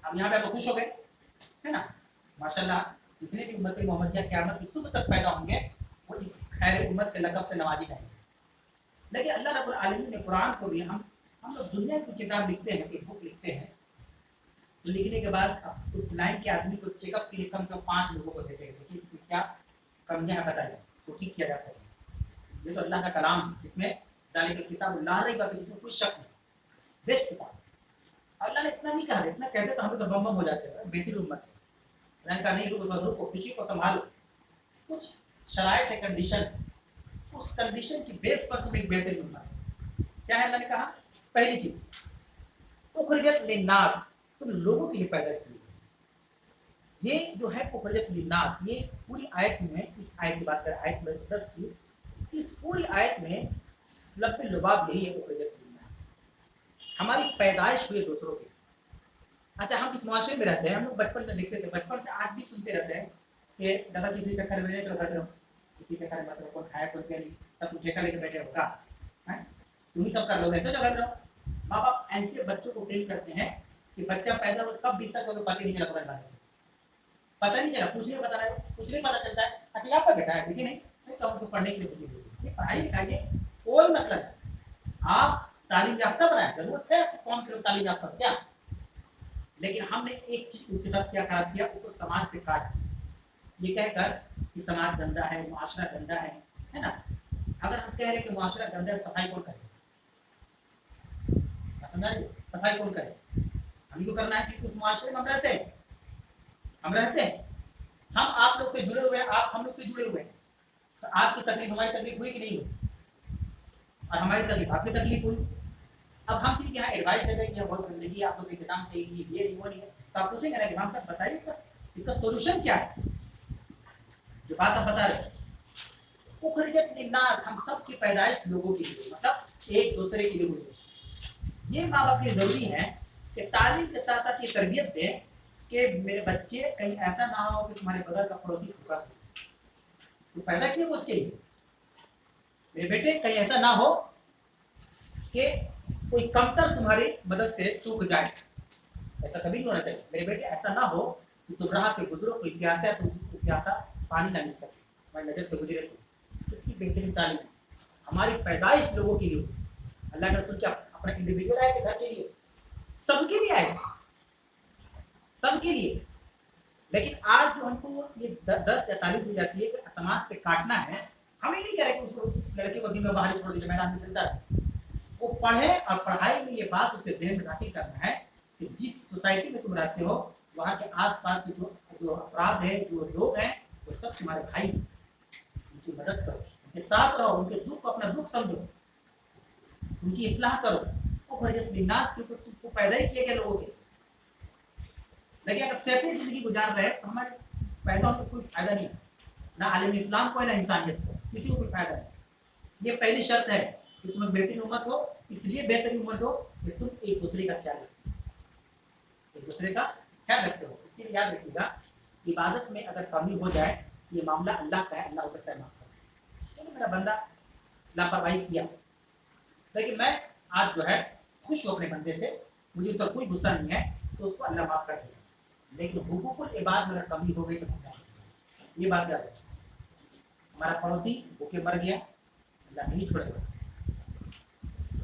अब यहाँ पे आप खुश हो गए, है ना? माशाल्लाह, जितने भी उम्मत मोहम्मदिया क़यामत की सुबह तक पैदा होंगे वो इस खैर उम्मत के लक़ब से नवाजी जाएंगे। लेकिन अल्लाह रब्बुल आलमीन ने कुरान को भी, हम लोग दुनिया की किताब लिखते हैं, एक बुक लिखते हैं, तो लिखने के बाद उस लाइन के आदमी को चेकअप के लिए कम से कम 5 लोगों को देते हैं, देखिए इसमें क्या कमियां है बताइए, तो ठीक किया जा सके। ये तो अल्लाह का कलाम, जिसमें जालिका किताब ला रही का, जिसमें कोई शक नहीं, बेस्ट किताब। अल्लाह ने इतना नहीं कहा, इतना कहते तो हम तो बम हो जाते हैं, बेहतरीन उम्मत है। अल्लाह का नहीं, रुको, खुशी को संभालो, कुछ शराइत है, कंडीशन, उस कंडीशन की बेस पर तुम एक बेहतरीन उम्मत है। क्या है? अल्लाह ने कहा पहली चीज उखरिजत लिन्नास, तुम लोगों के लिए पैदा की। ये जो है उखरिजत लिन्नास, ये पूरी आयत में, इस आयत की बात करें, आयत में 10 की, इस पूरी आयत में लफ्ज़ लुबाब यही है, उखरिजत लिन्नास, हमारी पैदाइश हुई दूसरों की। अच्छा, हम किस मुआशरे में रहते हैं? हम लोग बचपन में देखते थे, बचपन से आज भी सुनते रहते हैं कि दादा किसी चक्कर में नहीं चलो, किसी चक्कर में मतलब कौन खाया कौन पिया नहीं, तब तुम ठेका लेके बैठे हो का, तुम ही सब कर लोगे, तो जो कर लो। माँ बाप ऐसे बच्चों को ट्रेन करते हैं कि बच्चा पैदा हो कब 20 तक पता नहीं चला, पता नहीं चला, कुछ नहीं पता है, कुछ नहीं पता चलता है। अच्छा आपका बेटा है, देखिए नहीं तो हमको पढ़ने के लिए बुद्धि, ये पढ़ाई लिखाई कोई मसला नहीं, आप तालीम याफ्ता बनाए, जरूरत है कौन के लोग तालीम याफ्ता, क्या? लेकिन हमने एक चीज उसके साथ क्या खराब किया, उसको समाज से काट, ये कहकर कि समाज गंदा है, मुआशरा गंदा है ना? अगर हम कह रहे हैं कि मुआशरा गंदा है, सफाई कौन करे? सफाई कौन करे? हम को करना है कि उस मुआशरे में हम रहते हैं, हम आप लोग से जुड़े हुए हैं, आप हम लोग से जुड़े हुए हैं, तो आपकी तकलीफ हमारी तकलीफ हुई कि नहीं हुई, और हमारी तकलीफ आपकी तकलीफ हुई। अब हम सिर्फ यहाँ एडवाइस दे दें कि बहुत गंदगी आप लोग के नाम से ये नहीं वो नहीं है, तो आप पूछेंगे ना कि हम तक बताइए इसका सोल्यूशन क्या है, जो बात आप बता रहे उखरिजत लिन्नास, हम सब की पैदाइश लोगों के लिए, मतलब एक दूसरे के लिए हुई। ये माँ बाप के लिए जरूरी है कि तालीम के साथ साथ ये तरबियत दें कि मेरे बच्चे कहीं ऐसा ना हो कि तुम्हारे बगल का पड़ोसी फूका हो, तो पैदा किए उसके लिए, मेरे बेटे कहीं ऐसा ना हो कि कोई कमतर तुम्हारी मदद से चूक जाए, ऐसा कभी नहीं होना चाहिए। मेरे बेटे ऐसा ना हो कि तुम राह से गुजरो, कोई प्यासा है, तुम प्यासा पानी ना मिल सके, तुम्हारी नजर से गुजरे, तो इतनी बेहतरीन तालीम हमारी पैदाइश लोगों के लिए। अल्लाह के रसूल क्या अपना इंडिविजुअल आए थे घर के लिए? सबके लिए आए, सबके लिए। लेकिन आज जो हमको ये 10 या तालीम दी जाती है कि समाज से काटना है, हम ये नहीं कह रहे कि उसको लड़के को दिन में बाहर छोड़ दीजिए, मैदान में चलता है, वो पढ़े, और पढ़ाई में ये बात उसे देह में दाखिल करना है कि जिस सोसाइटी में तुम रहते हो वहाँ के आसपास के जो अपराध है, जो लोग हैं, वो सब तुम्हारे भाई, उनकी मदद करो, उनके साथ रहो, उनके दुख को अपना दुख समझो, उनकी इस्लाह करो। वो खरीदत बिन्नास, क्योंकि तुमको पैदा ही किया गया लोगों के। लेकिन अगर सेपरेट जिंदगी गुजार रहे तो हमारे पैदा होने कोई फायदा नहीं, ना आलिम इस्लाम को, ना इंसानियत को, किसी को कोई फायदा नहीं। ये पहली शर्त है कि तुम बेहतरीन उम्मत हो, इसलिए बेहतरीन उम्मत हो कि तुम एक दूसरे का ख्याल रखते हो, एक दूसरे का ख्याल रखते हो। इसलिए याद रखिएगा, इबादत में अगर कमी हो जाए, ये मामला अल्लाह का है, अल्लाह हो सकता है माफ कर। चलो मेरा बंदा लापरवाही किया, लेकिन मैं आज जो है खुश हूँ अपने बंदे से, मुझे उस पर कोई गुस्सा नहीं है, तो उसको अल्लाह माफ कर दिया। लेकिन हुकूकुल इबाद में अगर कमी हो गई तो ये बात याद है, हमारा पड़ोसी भूखे मर गया, अल्लाह नहीं छोड़ेगा।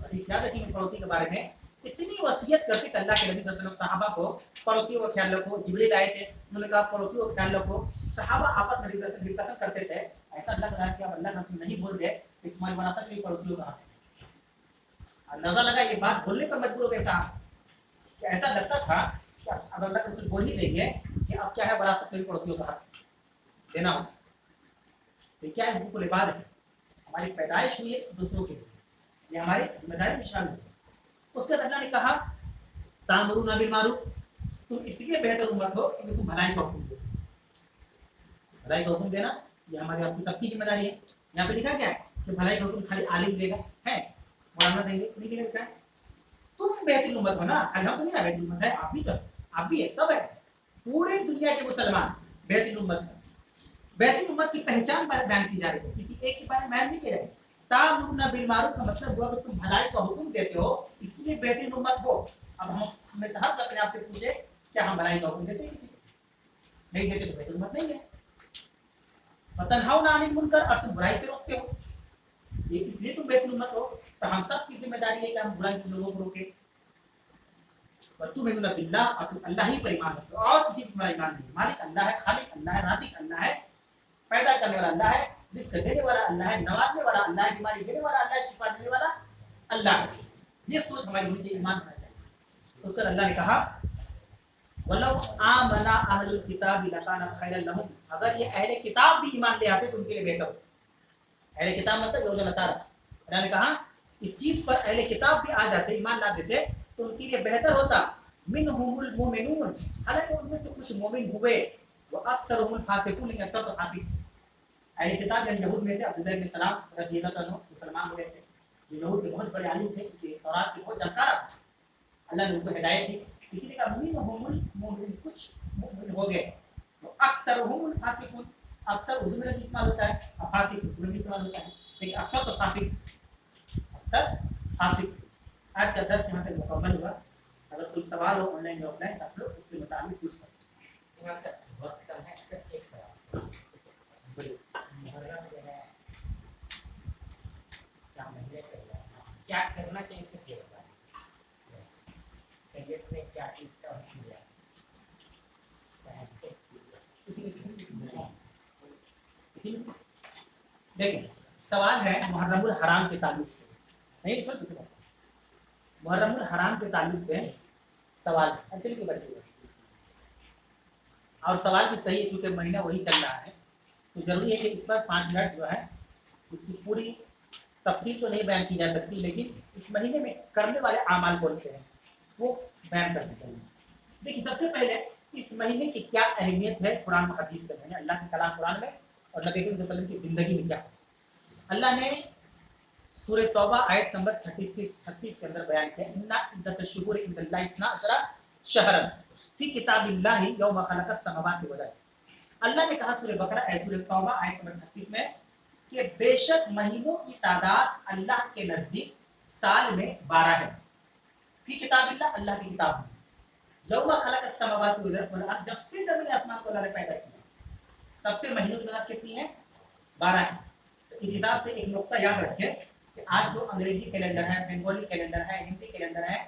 हदीस याद रखिए पड़ोसी के बारे में, इतनी वसीयत करते कि अल्लाह के नबी सल्लल्लाहु अलैहि वसल्लम सहाबा को पड़ोसियों का ख्याल रखो। जिब्रील आए थे, उन्होंने कहा पड़ोसियों का ख्याल रखो। सहाबा आपस में डिस्कशन करते थे ऐसा लग रहा है कि अब अल्लाह का तुम नहीं बोल गए कि तुम्हारी विरासत में पड़ोसियों का हक है। अंदाजा लगा ये बात बोलने पर मजबूर हो गए साहब कि ऐसा लगता था कि अब अल्लाह के रसूल बोल ही देंगे कि अब क्या है विरासत में पड़ोसियों का हक देना होगा। तो क्या है हुकूकुल इबाद है, हमारी पैदाइश हुई है दूसरों के लिए, ये हमारी जिम्मेदारी में शामिल है। उसके बाद अल्लाह ने कहा तामरूना बिल मारूफ, तुम इसलिए बेहतर उम्मत हो कि तुम भलाई का हुक्म दो। भलाई का हुक्म देना ये हमारे आपकी सबकी जिम्मेदारी है। यहाँ पे लिखा क्या है कि भलाई का हुक्म खाली आलिम देगा, है मौलाना देंगे नहीं देगा। इसका तुम बेहतर उम्मत हो ना, खाली हम तो नहीं ना बेहतर उम्मत है, आप भी तो, आप भी है, सब है, पूरे दुनिया के मुसलमान बेहतर उम्मत है। बेहतर उम्मत की पहचान बयान की जा रही है, किसी एक के बारे में बयान नहीं किया जाए। तामुरुना बिल मारूफ का मतलब हुआ कि तुम भलाई का हुक्म देते हो, इसलिए बेहतर उम्मत हो। अब हमें हक अपने आप से पूछे क्या हम भलाई का हुक्म देते हैं? किसी को नहीं देते तो बेहतर उम्मत नहीं है। तन्हाउना अनिल मुनकर, और तुम बुराई से रोकते हो, ये इसलिए तुम बेहतर उम्मत हो। तो हम सब की जिम्मेदारी है कि हम बुराई से लोगों को रोके। तुमिनुना बिल्लाह, और तुम अल्लाह ही पर ईमान रखते हो, और किसी पर तुम्हारा ईमान नहीं। मालिक अल्लाह है, खालिक अल्लाह है, राज़िक अल्लाह है, पैदा करने वाला अल्लाह है, रिस्क देने वाला अल्लाह है, नवाजने वाला अल्लाह है, बीमारी देने वाला अल्लाह है, शिफा देने वाला अल्लाह है। ये सोच हमारी मुझे ईमान होना चाहिए। उसके अल्लाह ने कहा वलौ आमना अहलुल किताब लकाना खैरन लहुम, अगर ये अहले किताब भी ईमान ले आते तो उनके लिए बेहतर हो। अहले किताब मतलब यहूद नसारा। अल्लाह ने कहा इस चीज पर अहले किताब भी आ जाते, ईमान ला देते तो उनके लिए बेहतर होता। मिनहुमुल मोमिनून, हालांकि उनमें तो कुछ मोमिन हुए, वो अक्सरुहुल फासिकून, लेकिन अक्सर तो फासिक। अहले किताब यानी यहूद में थे, अब्दुल्लाह इब्न सलाम रज़ियल्लाहु अन्हु मुसलमान हुए थे, जो यहूद के बहुत बड़े आलिम थे, उनके तौरात के बहुत जानकार थे, अल्लाह ने उनको हिदायत दी। इसीलिए कहा मिनहुमुल मोमिन, कुछ मोमिन हो गए। वो अक्सरुहुल फासिकून, अक्सर उर्दू में भी इस्तेमाल होता है और फासिक उर्दू में भी इस्तेमाल होता है, लेकिन अक्सर तो फासिक, अक्सर फासिक। आज का दर्स यहाँ तक मुकम्मल हुआ। अगर कोई सवाल हो ऑनलाइन या ऑफलाइन तो आप लोग उसके मुताबिक पूछ सकते हैं। सर बहुत कम है, सिर्फ एक सवाल क्या महीने चल रहा है, क्या करना चाहिए सिर्फ ये बताएं। सैयद ने क्या इसका किया, देखिए सवाल है मुहर्रमुल हराम के ताल्लुक से, नहीं लिखो, मुहर्रमुल हराम के ताल्लुक से सवाल एक्चुअली की बच्चे, और सवाल भी सही है क्योंकि महीना वही चल रहा है, तो जरूरी है कि इस पर 5 मिनट जो है इसकी पूरी तफसील तो नहीं बयान की जा सकती, लेकिन इस महीने में करने वाले आमाल कौन से हैं वो बयान करने चाहिए। देखिए सबसे पहले इस महीने की क्या अहमियत है कुरान और हदीस के महीने, अल्लाह के कलाम कुरान में और नबी करीम सल्लल्लाहु अलैहि वसल्लम की जिंदगी में क्या। अल्लाह ने सूरह तौबा आयत नंबर 36 के अंदर बयान किया इन्ना इद्दतुश्शुहूर इंदल्लाहि इस्ना अशरा शहरन फी किताबिल्लाहि यौमा खलक़स समावाति वल अर्ज़। अल्लाह ने कहा सूरह बकरा सूरह तौबा आयत नंबर 36 में कि बेशक महीनों की तादाद अल्लाह के नजदीक साल में 12 है। फी किताबिल्लाह, अल्लाह की किताब में, यौमा खलक़स समावाति वल अर्ज़, जब से जमीन आसमान को अल्लाह ने पैदा किया तब से महीनों की तादाद कितनी है? 12 है। तो इस हिसाब से एक नुक्ता याद रखें कि आज जो अंग्रेजी कैलेंडर है, बंगाली कैलेंडर है, हिंदी कैलेंडर है,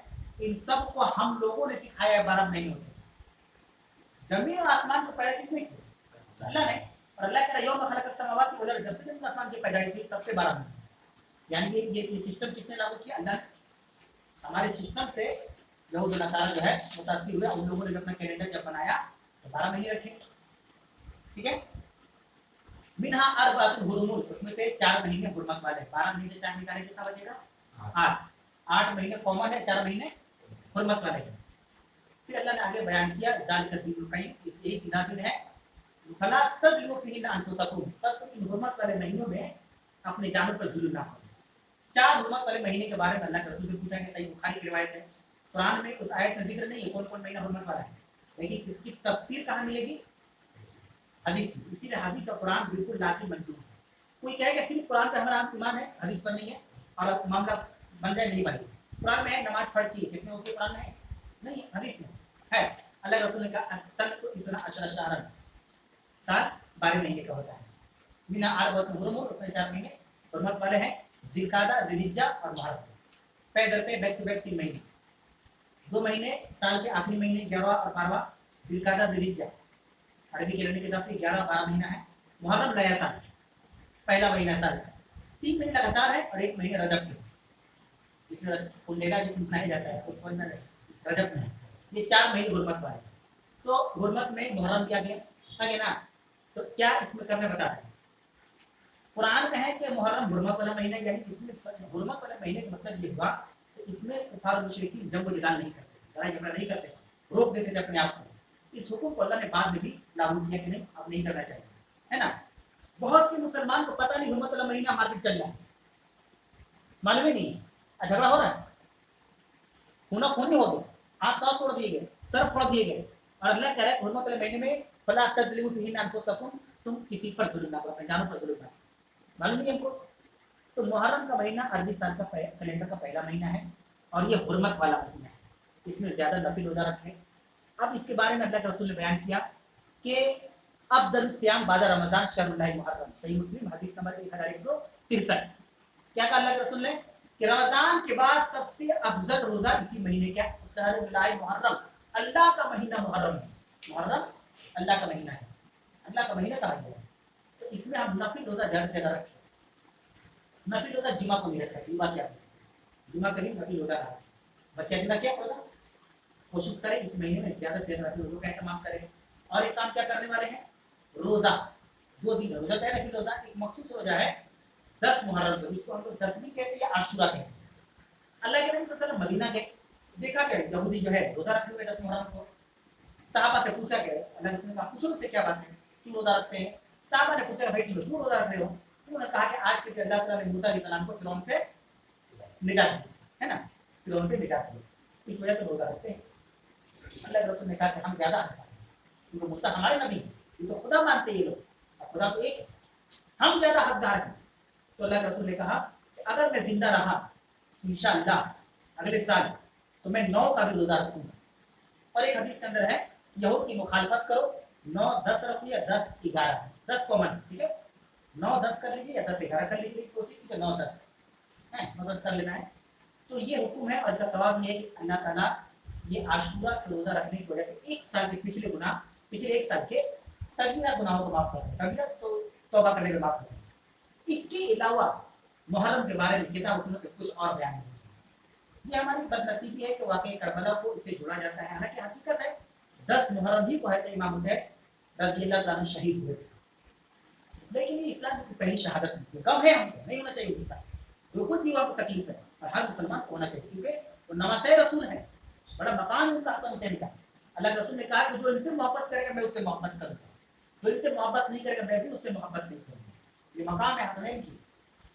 इन सब को हम लोगों ने सिखाया है 12 महीनों में। जमीन और आसमान को पैदा किसने किया? अल्लाह ने। और अल्लाह कह रहा है यौम खलक़स समावाति वल अर्ज़, जब से जमीन आसमान की पैदाइश हुई तब से 12 महीने। यानी ये सिस्टम किसने लागू किया? अल्लाह ने। हमारे सिस्टम से यहूद नसारा जो है मुतासिर हुए, उन लोगों ने अपना कैलेंडर जब बनाया तो 12 महीने रखे, ठीक है। मिनहा अरबातुन हुरुमुन, उसमें से 4 महीने हुर्मत वाले, 12 महीने 4 निकाले कितना बचेगा? 8 महीने कॉमन है, 4 महीने हुर्मत वाले। फिर अल्लाह ने आगे बयान किया ज़ालिका दीनुल क़य्यिम, यही सीधा दिन है। फला तज़लिमू फ़ीहिन्ना अनफुसकुम, बस तुम इन हुर्मत वाले महीनों में अपने जानों पर जुल्म ना करो। 4 हुर्मत वाले महीने के बारे में अल्लाह के रसूल से पूछा गया, सही बुखारी की रिवायत है। कुरान में उस आयत में जिक्र नहीं है कौन कौन महीना हुर्मत वाला है, लेकिन इसकी तफसीर कहाँ मिलेगी? हदीस में। इसीलिए हदीस और कुरान बिल्कुल लाती मंजूर है। कोई कहेगा सिर्फ कुरान पे हमारा ईमान है, हदीस पर नहीं है, और मामला बन जाए नहीं बने। कुरान में है नमाज फर्ज की, कितने होती है कुरान में है? नहीं, हदीस में है। अल्लाह के रसूल ने कहा असल तो इसना अशरा शहरन, साल 12 महीने का होता है। बिना 8 वक्त हुर्मुन, उसमें 4 महीने हुर्मत वाले हैं, ज़िलक़ादा, ज़िलहिज्जा और मुहर्रम। पैदल पे बैक टू बैक 3 महीने, 2 महीने साल के आखिरी महीने 11वां और 12वां, ज़िलक़ादा ज़िलहिज्जा। अरबी कैलेंडर के हिसाब से 11 और 12 महीना है। मुहर्रम नया साल, पहला महीना साल का, 3 महीने लगातार है और 1 महीने रजब के, इसमें कुंडेला जिसमें मनाया जाता है उसको रजब में, ये 4 महीने हुर्मत वाले। तो हुर्मत में मुहर्रम क्या गया आगे ना, तो क्या इसमें करने बता रहे हैं, कुरान में है कि मुहर्रम हुर्मत वाला महीना, यानी इसमें हुर्मत वाले महीने का मतलब ये हुआ कि इसमें कुफार मुशरिकीन जंग व जिदाल नहीं करते, लड़ाई झगड़ा नहीं करते, रोक देते थे अपने आप को। इस हुक्म को अल्लाह ने बाद में भी लागू किया कि नहीं अब नहीं करना चाहिए, है ना। बहुत से मुसलमान को पता नहीं हुर्मत वाला महीना मार्केट चल रहा है, मालूम ही नहीं है, झगड़ा हो रहा है, खूना खूनी हो गया, हाथ पांव तोड़ दिए गए, सर फोड़ दिए गए, और अल्लाह कह रहा है हुर्मत वाले महीने में फला तज़लिमू फीही अनफुसकुम, तुम किसी पर जुल्म ना करो, अपने जानों पर जुल्म ना करो, मालूम नहीं हमको। तो मुहर्रम का महीना अरबी साल का कैलेंडर का पहला महीना है और ये हुर्मत वाला महीना है, इसमें ज्यादा नफिल रोजा रखें। अब इसके बारे में अल्लाह के रसूल ने बयान किया कि अफजल सियाम बाद रमजान शहरुल्लाह मुहर्रम, सही मुस्लिम हदीस नंबर 1163। क्या कहा अल्लाह के रसूल ने कि रमजान के बाद सबसे अफजल रोजा इसी महीने का शहरुल्लाह मुहर्रम, अल्लाह का महीना मुहर्रम है, मुहर्रम अल्लाह का महीना है, अल्लाह का महीना कहा गया है। तो इसमें हम नफिल रोजा ज्यादा से ज्यादा रखें, नफिल रोजा जुमा को नहीं रख सकती, बात क्या है, जुमा कहीं नफिल रोजा रहा, बच्चे जुमा क्या रोजा कोशिश करें इस महीने में ज्यादा से ज्यादा नफिल रोजा का एहतमाम करें। और एक काम क्या करने वाले हैं, रोजा 2 दिन रोजा क्या नफिल रोजा, एक मखसूस रोजा है 10 मुहर्रम को, जिसको हम लोग 10 भी कहते हैं या आशूरा कहते हैं। अल्लाह के नबी सल्लल्लाहु अलैहि वसल्लम मदीना गए, देखा क्या यहूदी जो है रोजा रखे हुए 10 मुहर्रम को, साहबा से पूछा क्या, अल्लाह के नबी पूछो उससे क्या बात है, क्यों रोजा रखते हैं, साहबा ने पूछा भाई तुम क्यों रोजा रख रहे हो, उन्होंने कहा कि आज के अल्लाह ताला ने मूसा अलैहिस्सलाम को फिरौन से निजात दी, है ना, फिरौन से निजात दी, इस वजह से रोजा रखते हैं। अल्लाह के रसूल ने कहा कि हम ज्यादा हकदार हैं, क्योंकि मूसा हमारे नबी हैं, ये तो खुदा मानते हैं ये लोग, और खुदा तो एक है, हम ज्यादा हकदार हैं। तो अल्लाह के रसूल ने कहा कि अगर मैं जिंदा रहा इंशाअल्लाह अगले साल तो मैं 9 का भी रोजा रखूंगा। और एक हदीस के अंदर है यहूद की मुखालफत करो, 9 10 रखो या 10 11, 10 कॉमन, ठीक है, 9 10 कर लीजिए या 10 11 कर लीजिए, कोशिश कीजिए 9 10 है, 9 10 कर लेना है। तो ये हुक्म है और इसका सवाब ये है कि अल्लाह ताला ये आशूरा का रोजा रखने की वजह से एक साल के पिछले गुनाह, पिछले एक साल के सगीरा गुनाहों को माफ करते हैं, कबीरा तो तौबा करने के माफ करते हैं। इसके अलावा मुहर्रम के बारे में किताब में कुछ और बयान नहीं है। ये हमारी बदनसीबी है कि वाकई करबला को इससे जोड़ा जाता है, हालांकि हकीकत है 10 मुहर्रम ही को है इमाम हुसैन रज़ियल्लाहु अन्हु शहीद हुए थे, लेकिन ये इस्लाम की पहली शहादत थी, कम है, हमको नहीं होना चाहिए था, जो कुछ भी आपको तकलीफ है और हर मुसलमान को होना चाहिए, क्योंकि वो नवासे रसूल है, बड़ा मकाम उनका हसन हुसैन का। अल्लाह के रसूल ने कहा कि जो इनसे मोहब्बत करेगा मैं उससे मोहब्बत करूंगा, जो इनसे मोहब्बत नहीं करेगा मैं भी उससे मोहब्बत नहीं करूंगा, ये मकाम है हसनैन की।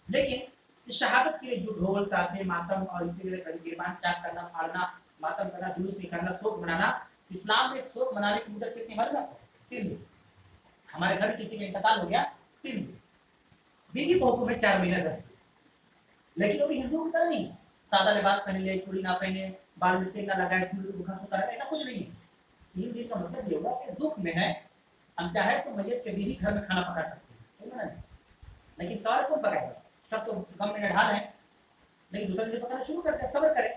लेकिन इस शहादत के लिए जो ढोल तासे मातम और इसके लिए गिरबान चाक करना, फाड़ना, मातम करना, जुलूस निकालना, शोक मनाना, इस्लाम में शोक मनाने की मुद्दत कितनी भर में 3 दिन। हमारे घर किसी का इंतकाल हो गया 3 दिन, बीवी को हुक्म है 4 महीने 10 दिन, लेकिन वो भी हिंदुओं की तरह नहीं सादा लिबास पहन ले, चूड़ी ना पहने, बाल में तेल ना लगाए, चूड़ी को बुखार होता है, ऐसा कुछ नहीं है। 3 दिन का मतलब ये होगा कि दुख में है, हम चाहे तो मैयत के दिन ही घर में खाना पका सकते हैं, लेकिन तौर कौन पकाएगा, सब तो गम में ढाल है, लेकिन दूसरे दिन पकाना शुरू करते हैं, सब्र करें।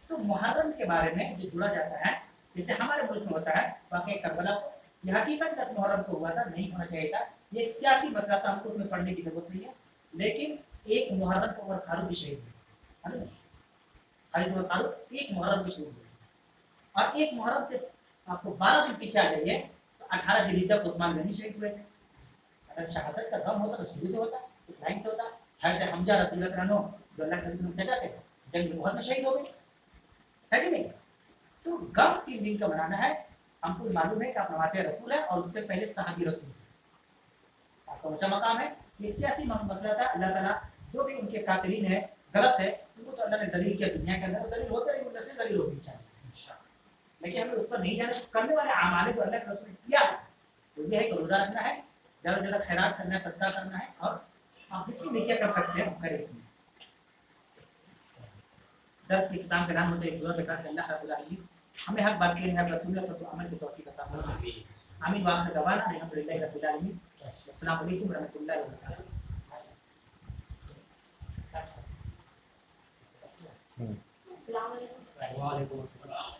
तो मुहर्रम के बारे में जो जुड़ा जाता है, जैसे हमारे मुल्क में होता है वाकई करबला को, ये हकीकत 10 मुहर्रम को हुआ था, नहीं होना चाहिए था, ये एक सियासी मसला था, हमको उसमें पढ़ने की जरूरत नहीं है। लेकिन एक मुहर्रम को उमर फारूक भी शहीद हुए, उमर फारूक एक मुहर्रम भी शहीद हुए, और एक मुहर्रम के आपको 12 दिन पीछे आ जाइए तो 18 जिल्हिज्जा को उस्मान गनी शहीद हुए थे। अगर शहादत का गम होता तो शुरू से होता, एक लाइन से होता। हज़रत हमजा रज़ियल्लाहु अन्हु जो अल्लाह के नबी से जाते थे, जंग में बहुत में शहीद हो गए, है कि नहीं। तो गम 3 दिन का मनाना है, हमको मालूम है कि आप नवासे रसूल है और उससे पहले सहाबी रसूल, आपका ऊंचा मकाम है। ये सियासी मसला था, अल्लाह ताला जो भी उनके कातिलीन है गलत है उनको तो अल्लाह ने दलील किया, दुनिया के अंदर तो दलील होते रही, उनसे दलील होगी इंशाअल्लाह, लेकिन हमें उस पर नहीं जाना। करने वाले आमाले को अल्लाह के रसूल ने किया, तो ये है कि रोजा रखना है, ज़्यादा से ज़्यादा खैरात करना है, सदका करना है, और आप जितनी नेकियां कर सकते हैं करें। इसमें दर्स की किताब का नाम होता है दुआ के साथ अल्लाह रब्बुल आलमीन हमें हक बात की है, रसूल पर तो अमल की तौफीक अता फरमाए। आमीन व आखिर दवाना अल्हम्दुलिल्लाहि रब्बिल आलमीन। अस्सलामु अलैकुम व रहमतुल्लाहि व बरकातहू। अस्सलाम वालेकुम। वालेकुम अस्सलाम।